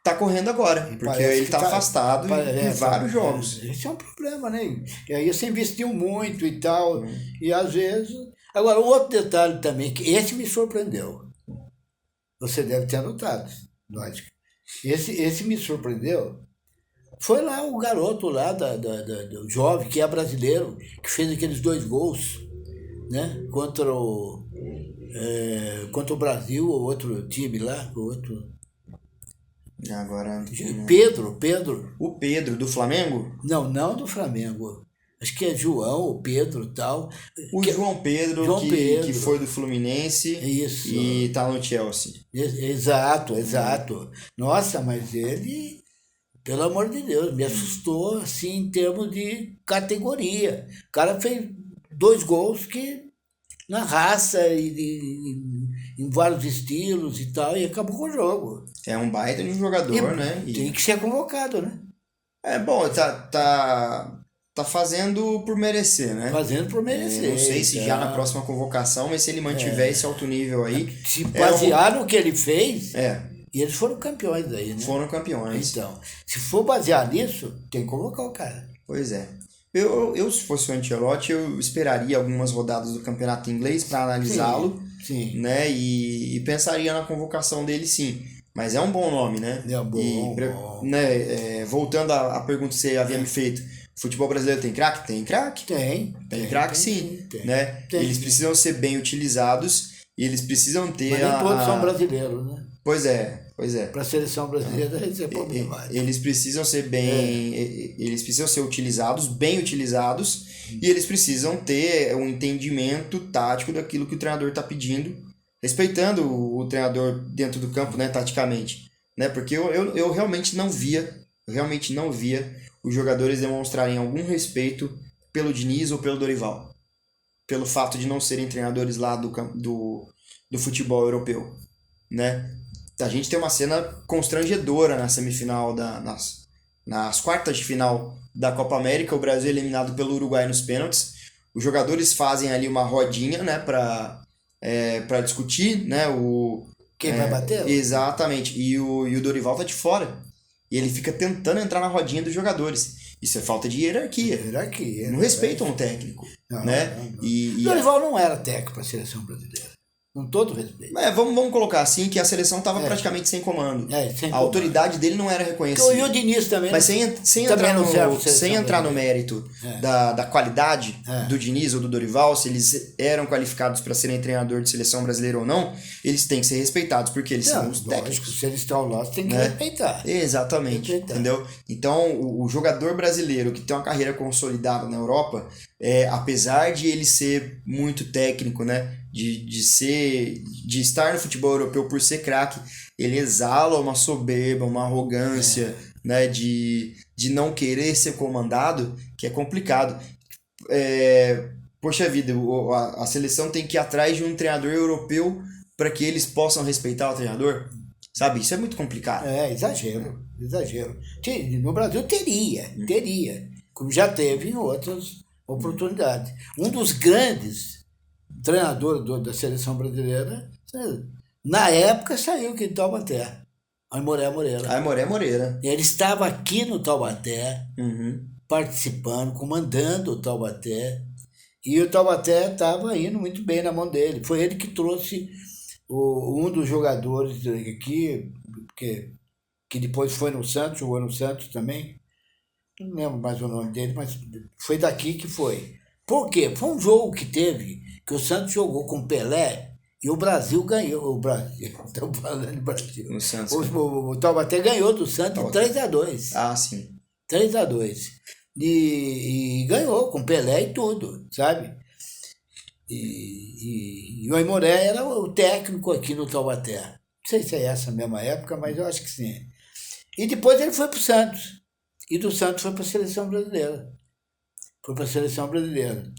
S3: tá correndo agora, porque ele tá afastado em vários jogos.
S2: Esse é um problema, né? E aí você investiu muito e tal, e às vezes... Agora, um outro detalhe também, que esse me surpreendeu. Você deve ter notado, lógico. Esse me surpreendeu. Foi lá o garoto lá, do jovem, que é brasileiro, que fez aqueles 2 gols, né? Contra o Brasil, ou outro time lá, o outro...
S3: Agora...
S2: Pedro.
S3: O Pedro, do Flamengo?
S2: Não do Flamengo. Acho que é João ou Pedro e tal.
S3: João Pedro, que foi do Fluminense.
S2: Isso.
S3: E tá no Chelsea.
S2: Exato. Nossa, mas ele, pelo amor de Deus, me assustou assim em termos de categoria. O cara fez 2 gols que na raça e em vários estilos e tal, e acabou com o jogo.
S3: É um baita de um jogador, né?
S2: Tem que ser convocado, né?
S3: Bom, tá fazendo por merecer, né?
S2: Fazendo por merecer.
S3: Não sei se já na próxima convocação, mas se ele mantiver esse alto nível aí...
S2: Se basear no que ele fez,
S3: e
S2: eles foram campeões aí, né?
S3: Foram campeões.
S2: Então, se for basear nisso, tem que convocar o cara.
S3: Pois é. Eu se fosse o Ancelotti, eu esperaria algumas rodadas do campeonato inglês para analisá-lo,
S2: sim.
S3: né? E pensaria na convocação dele, sim. Mas é um bom nome, né?
S2: É bom.
S3: Né, voltando à pergunta que você havia me feito, o futebol brasileiro tem craque? Tem craque?
S2: Tem
S3: craque, sim. Né? Eles precisam ser bem utilizados e eles precisam ter...
S2: Mas nem todos são brasileiros, né?
S3: Pois é.
S2: Para a seleção brasileira, isso é problemático.
S3: Eles precisam ser eles precisam ser utilizados, bem utilizados, e eles precisam ter um entendimento tático daquilo que o treinador está pedindo, respeitando o treinador dentro do campo, né, taticamente, né? Porque eu realmente não via os jogadores demonstrarem algum respeito pelo Diniz ou pelo Dorival, pelo fato de não serem treinadores lá do futebol europeu, né? A gente tem uma cena constrangedora na semifinal, nas quartas de final da Copa América, o Brasil é eliminado pelo Uruguai nos pênaltis. Os jogadores fazem ali uma rodinha, né, para discutir, né,
S2: quem vai bater?
S3: Exatamente. E o Dorival tá de fora. E ele fica tentando entrar na rodinha dos jogadores. Isso é falta de hierarquia. Não respeitam o técnico. Né?
S2: O Dorival não era técnico para a seleção brasileira. Com todo respeito.
S3: Vamos colocar assim que a seleção estava praticamente sem comando. A autoridade dele não era reconhecida.
S2: E o Diniz também.
S3: Mas sem entrar no mérito da qualidade do Diniz ou do Dorival, se eles eram qualificados para serem treinador de seleção brasileira ou não, eles têm que ser respeitados, porque eles são os técnicos.
S2: Se eles estão lá, você tem que respeitar.
S3: Exatamente. Entendeu? Então, o jogador brasileiro que tem uma carreira consolidada na Europa, apesar de ele ser muito técnico, né? De estar no futebol europeu por ser craque, ele exala uma soberba, uma arrogância, né, de não querer ser comandado, que é complicado. Poxa vida, a seleção tem que ir atrás de um treinador europeu para que eles possam respeitar o treinador? Sabe? Isso é muito complicado.
S2: Exagero. No Brasil teria, como já teve em outras oportunidades. Um dos grandes treinadores da seleção brasileira, na época, saiu aqui de Taubaté, Aimoré Moreira. Ele estava aqui no Taubaté, participando, comandando o Taubaté, e o Taubaté estava indo muito bem na mão dele. Foi ele que trouxe um dos jogadores aqui, que depois foi no Santos, jogou no Santos também, não lembro mais o nome dele, mas foi daqui que foi. Por quê? Foi um jogo que teve, que o Santos jogou com Pelé e o Brasil ganhou. O Brasil, estamos falando de Brasil.
S3: No Santos.
S2: O Taubaté ganhou do Santos 3-2.
S3: Ah, sim.
S2: 3-2. E ganhou com Pelé e tudo, sabe? E o Aimoré era o técnico aqui no Taubaté. Não sei se é essa mesma época, mas eu acho que sim. E depois ele foi para o Santos. E do Santos foi para a seleção brasileira.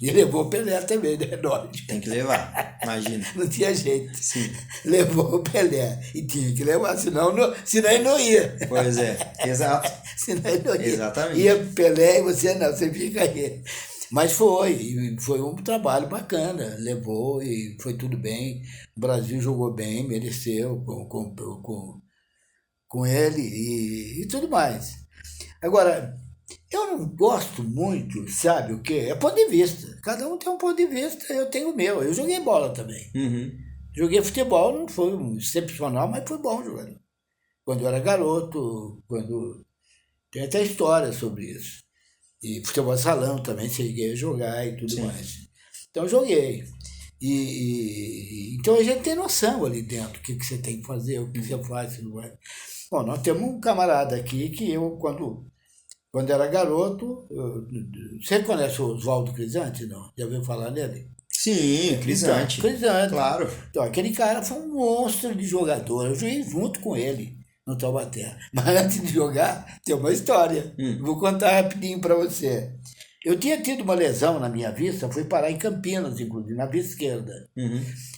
S2: E levou o Pelé também, né? Lógico.
S3: Tem que levar, imagina.
S2: Não tinha jeito.
S3: Sim.
S2: Levou o Pelé. E tinha que levar, senão ele não ia.
S3: Pois é, exato.
S2: Senão ele não ia.
S3: Exatamente.
S2: Ia pro Pelé e você fica aí. Mas foi um trabalho bacana. Levou e foi tudo bem. O Brasil jogou bem, mereceu com ele e tudo mais. Agora, eu não gosto muito, sabe o quê? É ponto de vista. Cada um tem um ponto de vista, eu tenho o meu. Eu joguei bola também. Joguei futebol, não foi excepcional, mas foi bom jogador. Quando eu era garoto, tem até história sobre isso. E futebol salão também, cheguei a jogar e tudo mais. Então eu joguei. Então a gente tem noção ali dentro, o que você tem que fazer, o que você faz, o que não vai. Bom, nós temos um camarada aqui que eu, quando era garoto, você conhece o Oswaldo Crisante, não? Já ouviu falar nele?
S3: Sim, Crisante. Claro.
S2: Então, aquele cara foi um monstro de jogador. Eu joguei junto com ele no Taubaté. Mas antes de jogar, tem uma história. Vou contar rapidinho para você. Eu tinha tido uma lesão na minha vista, fui parar em Campinas, inclusive, na vista esquerda.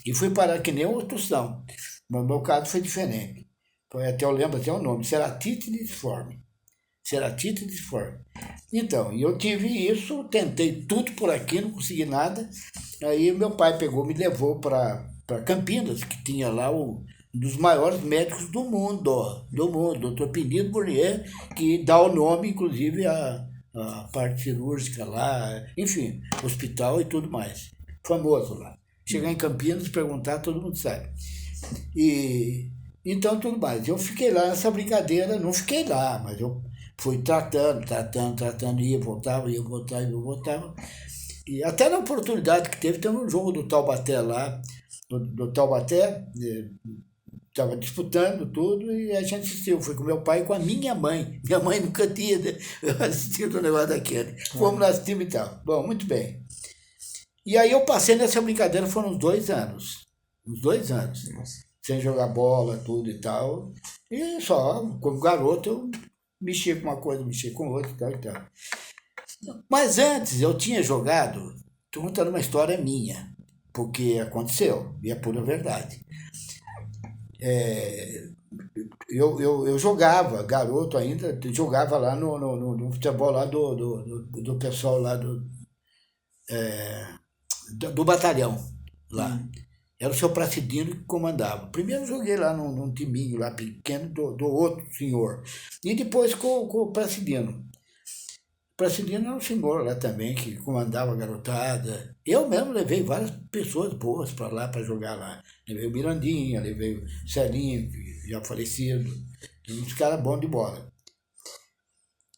S2: E fui parar que nem uma obstrução. No meu caso foi diferente. Até eu lembro até o nome, ceratite disforme. Então, eu tive isso, tentei tudo por aqui, não consegui nada. Aí meu pai me levou para Campinas, que tinha lá um dos maiores médicos do mundo, Dr. Penido Burnier, que dá o nome, inclusive, à parte cirúrgica lá, enfim, hospital e tudo mais. Famoso lá. Chegar em Campinas, perguntar, todo mundo sabe. Então, tudo mais. Eu fiquei lá nessa brincadeira, não fiquei lá, mas eu fui tratando, ia, voltava. E até na oportunidade que teve um jogo do Taubaté lá, do Taubaté, estava disputando tudo e a gente assistiu. Fui com meu pai e com a minha mãe. Minha mãe nunca tinha assistido o negócio daquele. Fomos lá assistir e tal. Bom, muito bem. E aí eu passei nessa brincadeira, foram uns 2 anos.
S3: Nossa.
S2: Sem jogar bola, tudo e tal. E só, como garoto, eu mexia com uma coisa, mexia com outra e tal. Mas antes eu tinha jogado, estou contando uma história minha, porque aconteceu, e é pura verdade. Eu jogava, garoto ainda, jogava lá no futebol lá do pessoal lá do batalhão lá. Era o seu Placidino que comandava. Primeiro joguei lá num timinho lá pequeno do outro senhor. E depois com o Placidino. O Placidino era um senhor lá também que comandava a garotada. Eu mesmo levei várias pessoas boas para lá, para jogar lá. Levei o Mirandinha, levei o Celinho, que já falecido. Uns caras bons de bola.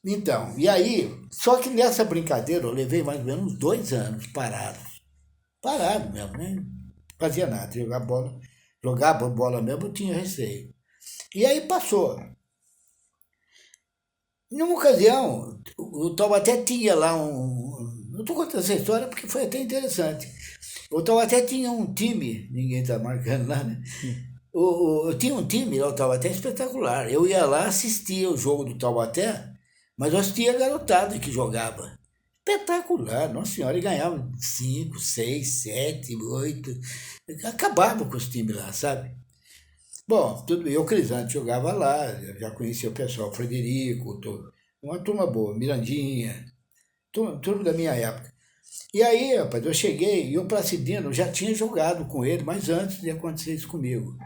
S2: Então, e aí, só que nessa brincadeira eu levei mais ou menos 2 anos parado. Parado mesmo, né? Fazia nada, jogava bola mesmo, eu tinha receio. E aí passou. Numa ocasião, o Taubaté tinha lá eu estou contando essa história porque foi até interessante. O Taubaté tinha um time, ninguém está marcando lá, né? Eu tinha um time lá, o Taubaté, espetacular. Eu ia lá, assistia o jogo do Taubaté, mas eu assistia a garotada que jogava. espetacular, nossa senhora, e ganhava 5, 6, 7, 8, acabava com os times lá, sabe? Bom, tudo bem, eu, Crisante, jogava lá, eu já conhecia o pessoal, Frederico, uma turma boa, Mirandinha, turma da minha época. E aí, rapaz, eu cheguei e o Placidino já tinha jogado com ele, mas antes de acontecer isso comigo.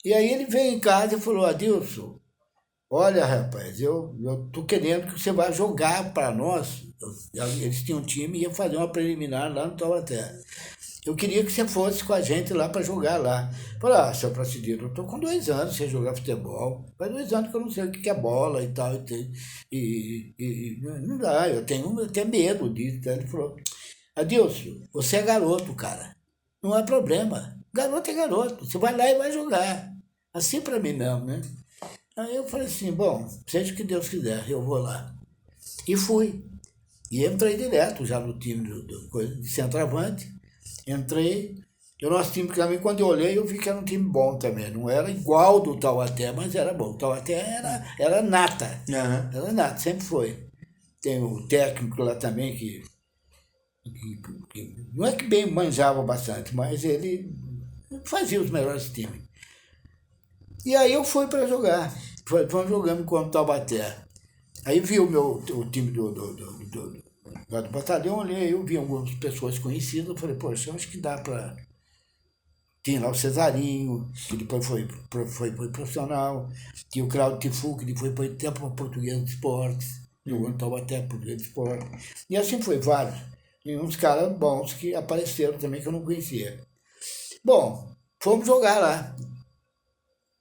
S2: E aí ele veio em casa e falou, Adilson, olha, rapaz, eu tô querendo que você vá jogar para nós. Eles tinham um time e ia fazer uma preliminar lá no Taubaté. Eu queria que você fosse com a gente lá para jogar lá. Falei, seu Placidino, eu tô com 2 anos sem jogar futebol. Faz 2 anos que eu não sei o que é bola e tal. E não dá, eu tenho medo disso. Então ele falou, Adilson, você é garoto, cara. Não há problema. Garoto é garoto. Você vai lá e vai jogar. Assim para mim mesmo, né? Aí eu falei assim, bom, seja o que Deus quiser, eu vou lá. E fui. E entrei direto já no time de centroavante. Entrei. E o nosso time também, quando eu olhei, eu vi que era um time bom também. Não era igual do Taubaté, mas era bom. O Taubaté era nata.
S3: Uhum.
S2: Era nata, sempre foi. Tem o técnico lá também que não é que bem manjava bastante, mas ele fazia os melhores times. E aí eu fui para jogar. Fomos jogando contra o Taubaté. Aí vi o time do batalhão, olhei, eu vi algumas pessoas conhecidas, eu falei, poxa, eu acho que dá para... Tinha lá o Cesarinho, que depois foi profissional, tinha o Claudio Tifu, que depois foi até para Português de Esportes, jogou no Taubaté, Português de Esportes. E assim foi, vários. E uns caras bons que apareceram também que eu não conhecia. Bom, fomos jogar lá.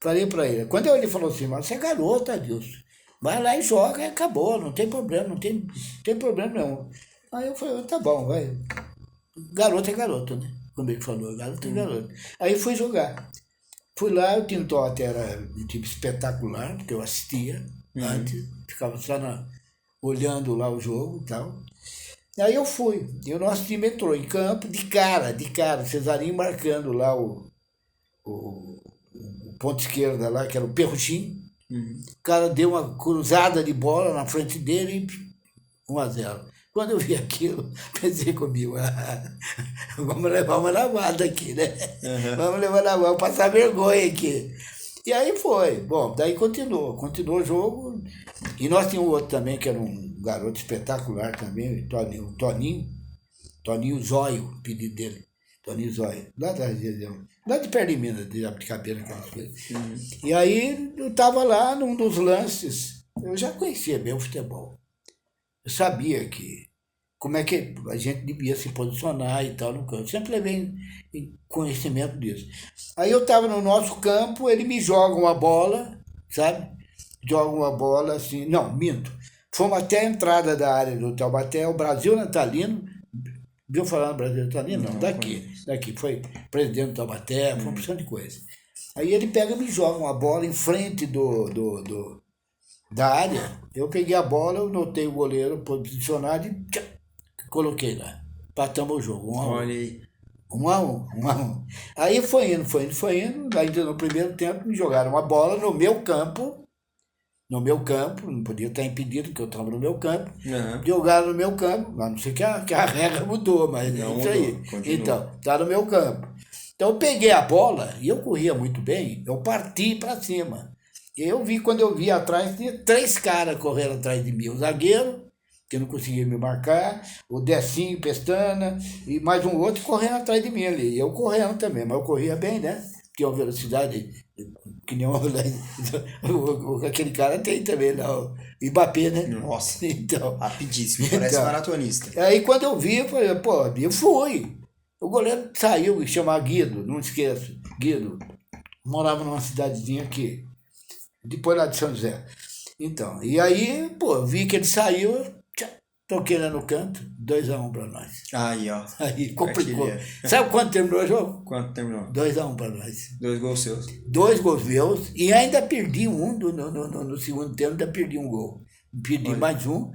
S2: Falei para ele. Quando ele falou assim, mas você é garoto, Adilson. Vai lá e joga e acabou, não tem problema, não tem problema nenhum. Aí eu falei, tá bom, vai. Garoto é garoto, né? Como ele falou, garoto é garoto. Aí fui jogar. Fui lá, o Tintote era um time espetacular, porque eu assistia antes, ficava só olhando lá o jogo e tal. Aí eu fui, e o nosso time entrou em campo de cara, o Cesarinho marcando lá o ponto esquerda lá, que era o Perruchinho. O cara deu uma cruzada de bola na frente dele e 1-0. Quando eu vi aquilo, pensei comigo, vamos levar uma lavada aqui, né? Uhum. Vamos levar uma lavada, passar vergonha aqui. E aí foi. Bom, daí continuou o jogo. E nós tínhamos outro também, que era um garoto espetacular também, o Toninho Zóio, o pedido dele. Toninho Zóio, lá da região, lá de perto de Minas, de Abdicabeira, aquelas coisas. E aí eu estava lá num dos lances, eu já conhecia bem o futebol. Eu sabia como é que a gente devia se posicionar e tal no campo. Sempre levei em conhecimento disso. Aí eu estava no nosso campo, ele me joga uma bola, sabe? Joga uma bola assim, não, minto. Fomos até a entrada da área do Taubaté, o Brasil Natalino. Viu falar no Brasil Natalino? Não, daqui. Foi presidente do Taubaté, foi uma porção de coisa. Aí ele pega e me joga uma bola em frente da área. Eu peguei a bola, eu notei o goleiro posicionado e coloquei lá. Patamos o jogo, 1-1.
S3: Olha aí.
S2: 1-1. Aí foi indo. Ainda no primeiro tempo me jogaram uma bola no meu campo, não podia estar impedido, porque eu estava no meu campo. Jogaram no meu campo, a não ser que a regra mudou, mas não, é isso aí. Continua. Então, está no meu campo. Então eu peguei a bola, e eu corria muito bem, eu parti para cima. Quando eu vi atrás, tinha 3 caras correndo atrás de mim. O zagueiro, que não conseguia me marcar, o Decinho, Pestana, e mais um outro correndo atrás de mim ali. Eu correndo também, mas eu corria bem, né? Porque a velocidade, que nem aquele cara tem também, não. Mbappé, né?
S3: Nossa,
S2: então,
S3: rapidíssimo, parece maratonista.
S2: Aí quando eu vi, eu falei, pô, eu fui. O goleiro saiu, me chamava Guido, não esqueço, Guido. Morava numa cidadezinha aqui, depois lá de São José. Então, e aí, pô, eu vi que ele saiu, toquei lá no canto, 2-1 para nós.
S3: Aí, ó.
S2: Aí complicou. Sabe quanto terminou o jogo?
S3: Quanto terminou?
S2: 2-1 para nós.
S3: 2 gols seus.
S2: 2 gols meus, e ainda perdi um no segundo tempo, ainda perdi um gol. Perdi Olha. Mais um,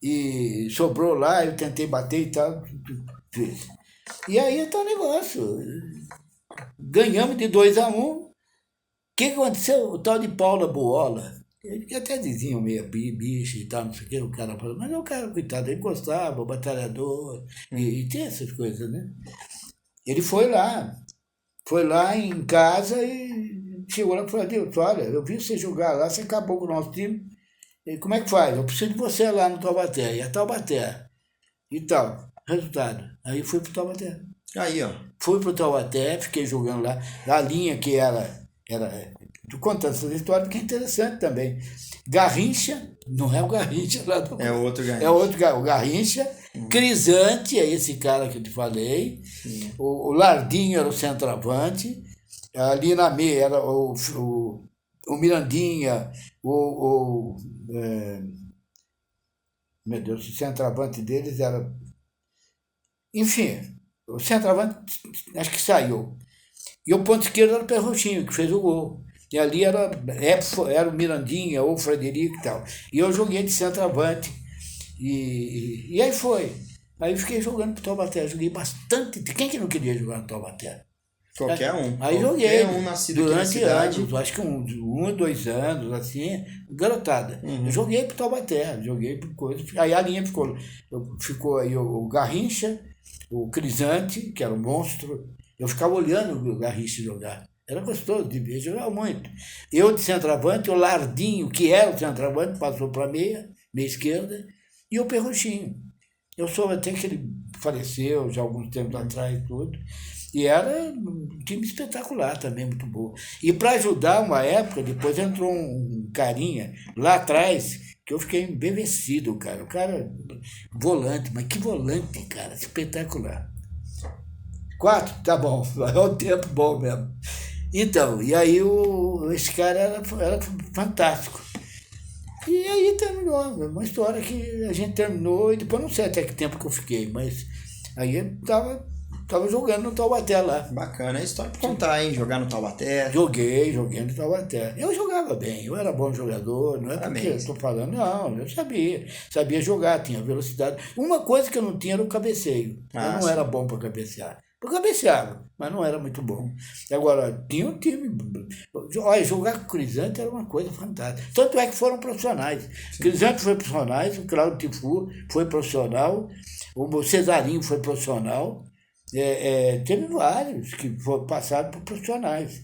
S2: e sobrou lá, eu tentei bater e tal, fiz. E aí tá o negócio. Ganhamos de 2-1. O que aconteceu? O tal de Paula Buola, Ele até diziam meio bicho e tal, não sei o que, o cara falou, mas o cara, coitado, ele gostava, batalhador, e tem essas coisas, né? Ele foi lá em casa e chegou lá e falou, Adilson, olha, eu vi você jogar lá, você acabou com o nosso time, e como é que faz? Eu preciso de você lá no Taubaté, e a Taubaté, e tal, resultado, aí fui pro Taubaté.
S3: Aí, ó.
S2: Fui pro Taubaté, fiquei jogando lá, a linha que era tô contando essa história porque é interessante também. Garrincha, não é o Garrincha lá do...
S3: É outro Garrincha.
S2: É outro o Garrincha. Crisante, é esse cara que eu te falei. O Lardinho era o centroavante. Ali na meia era o Mirandinha, meu Deus, o centroavante deles era... Enfim, o centroavante acho que saiu. E o ponto esquerdo era o Perroxinho, que fez o gol. E ali era o Mirandinha ou o Frederico e tal. E eu joguei de centroavante. E aí foi. Aí fiquei jogando pro Taubaté. Joguei bastante. Quem que não queria jogar no Taubaté?
S3: Qualquer um.
S2: Aí joguei.
S3: Qualquer um nascido aqui na
S2: durante
S3: cidade.
S2: anos, acho que um, 2 anos, assim, garotada. Eu joguei pro Taubaté, joguei por coisa. Aí a linha ficou aí o Garrincha, o Crisante, que era um monstro. Eu ficava olhando o Garrincha jogar. Era gostoso de ver, jogava muito. Eu de centroavante, o Lardinho, que era o centroavante, passou para meia esquerda, e o Perruchinho. Eu soube até que ele faleceu já há alguns tempos atrás e tudo. E era um time espetacular também, muito bom. E para ajudar, uma época, depois entrou um carinha lá atrás, que eu fiquei embevecido, cara. O cara, volante, mas que volante, cara, espetacular. 4? Tá bom, é um tempo bom mesmo. Então, e aí esse cara era fantástico. E aí terminou, uma história que a gente terminou, e depois não sei até que tempo que eu fiquei, mas aí eu tava jogando no Taubaté lá.
S3: Bacana, é história pra contar, hein? Jogar no Taubaté.
S2: Joguei no Taubaté. Eu jogava bem, eu era bom jogador, não é porque eu estou falando, não, eu sabia jogar, tinha velocidade. Uma coisa que eu não tinha era o cabeceio. Eu não era bom para cabecear. Eu cabeceava, mas não era muito bom. Agora, tinha um time. Olha, jogar com o Crisante era uma coisa fantástica. Tanto é que foram profissionais. Crisante foi profissional, o Claudio Tifu foi profissional, o Cesarinho foi profissional. Teve vários que passaram por profissionais.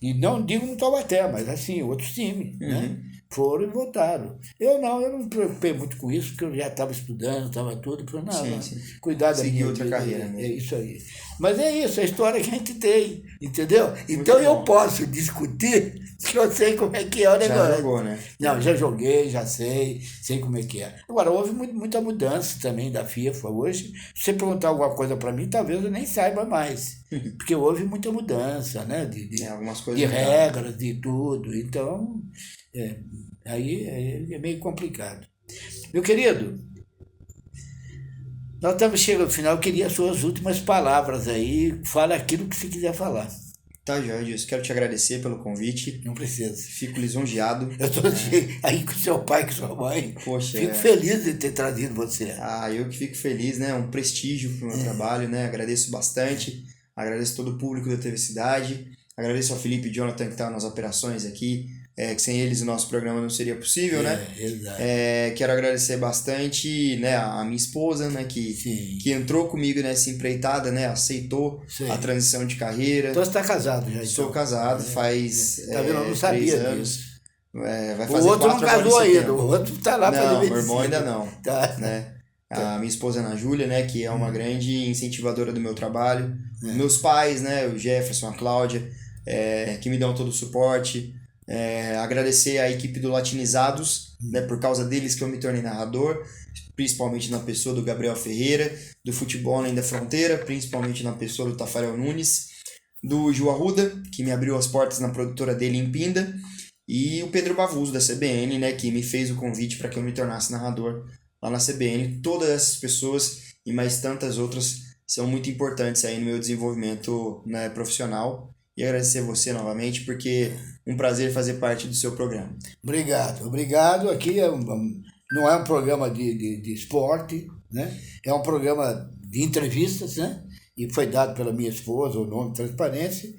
S2: E não digo no Taubaté, mas assim, outros times, né? Foram e voltaram. Eu não me preocupei muito com isso, porque eu já estava estudando, estava tudo, falei, não, cuidar da minha
S3: outra
S2: vida,
S3: carreira, né?
S2: É isso aí. Mas é isso, a história que a gente tem, entendeu? Então eu posso discutir, que eu sei como é que é o negócio.
S3: Já jogou, né?
S2: Não, já joguei, já sei como é que é. Agora, houve muita mudança também da FIFA hoje. Se você perguntar alguma coisa para mim, talvez eu nem saiba mais. Porque houve muita mudança, né?
S3: Algumas coisas
S2: de regras, de tudo. Então, aí é meio complicado. Meu querido, nós estamos chegando ao final. Eu queria as suas últimas palavras aí. Fala aquilo que você quiser falar.
S3: Tá, Jorge, quero te agradecer pelo convite.
S2: Não precisa.
S3: Fico lisonjeado.
S2: Eu estou aí com seu pai, com sua mãe.
S3: Poxa,
S2: fico feliz de ter trazido você.
S3: Eu que fico feliz, né? Um prestígio pro meu trabalho, né? Agradeço bastante. Agradeço todo o público da TV Cidade. Agradeço ao Felipe e Jonathan que estão nas operações aqui. Que sem eles o nosso programa não seria possível, né?
S2: Exato.
S3: Quero agradecer bastante, né, a minha esposa, né, que entrou comigo nessa empreitada, né, aceitou a transição de carreira.
S2: Então você está casado já?
S3: Sou casado, faz
S2: tá vendo? Eu não sabia
S3: 3 anos.
S2: disso.
S3: Vai fazer
S2: o outro não casou ainda, o outro está lá
S3: para
S2: fazer
S3: medicina. Não, meu irmão ainda não.
S2: Tá.
S3: Né? A minha esposa Ana Júlia, né, que é uma grande incentivadora do meu trabalho. Meus pais, né, o Jefferson, a Cláudia, que me dão todo o suporte. Agradecer a equipe do Latinizados, né, por causa deles que eu me tornei narrador, principalmente na pessoa do Gabriel Ferreira, do Futebol Além da Fronteira, principalmente na pessoa do Tafarel Nunes, do Gil Arruda, que me abriu as portas na produtora dele em Pinda, e o Pedro Bavuso, da CBN, né, que me fez o convite para que eu me tornasse narrador lá na CBN. Todas essas pessoas e mais tantas outras são muito importantes aí no meu desenvolvimento, né, profissional. E agradecer você novamente, porque é um prazer fazer parte do seu programa.
S2: Obrigado. Aqui não é um programa de esporte, né? É um programa de entrevistas, né? E foi dado pela minha esposa o nome Transparência,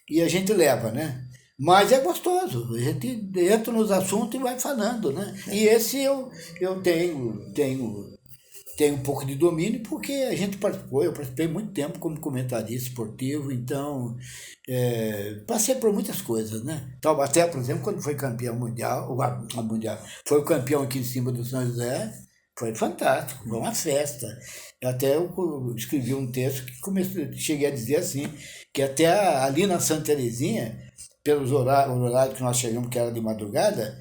S2: e a gente leva, né? Mas é gostoso, a gente entra nos assuntos e vai falando, né? E esse eu tenho um pouco de domínio porque a gente participou, eu participei muito tempo como comentarista esportivo, então passei por muitas coisas, né? Taubaté, por exemplo, quando foi campeão mundial, foi o campeão aqui em cima do São José, foi fantástico, foi uma festa. Eu escrevi um texto que cheguei a dizer assim, que até ali na Santa Terezinha, pelos horários que nós chegamos, que era de madrugada,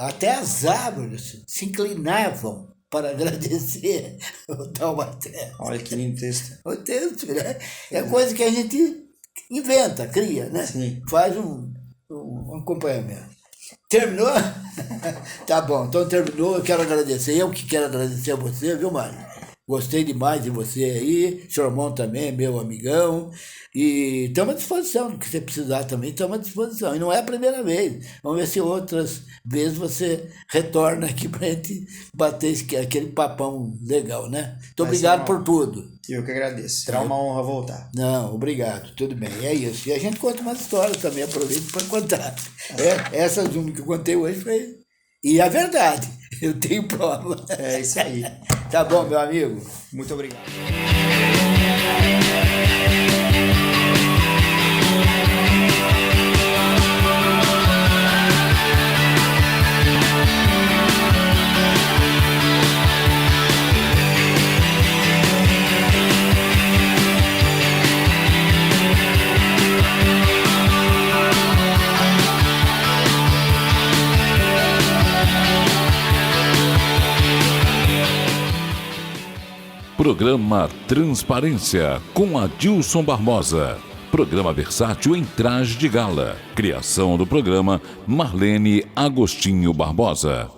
S2: até as árvores se inclinavam para agradecer o Taubaté.
S3: Olha que lindo texto.
S2: O texto, né? É coisa que a gente inventa, cria, né?
S3: Sim.
S2: Faz um acompanhamento. Terminou? Tá bom, então terminou. Eu quero agradecer. Eu que quero agradecer a você, viu, Mário? Gostei demais de você aí. Seu irmão também, meu amigão. E estamos à disposição. Do que você precisar também, estamos à disposição. E não é a primeira vez. Vamos ver se outras vezes você retorna aqui para a gente bater aquele papão legal, né? Muito obrigado por tudo.
S3: Eu que agradeço. Será uma honra voltar.
S2: Não, obrigado. Tudo bem. É isso. E a gente conta umas histórias também. Aproveito para contar. Essas uma que eu contei hoje foi... E a verdade. Eu tenho prova.
S3: É isso aí.
S2: Tá bom, meu amigo?
S3: Muito obrigado.
S1: Programa Transparência, com Adilson Barbosa. Programa versátil em traje de gala. Criação do programa Marlene Agostinho Barbosa.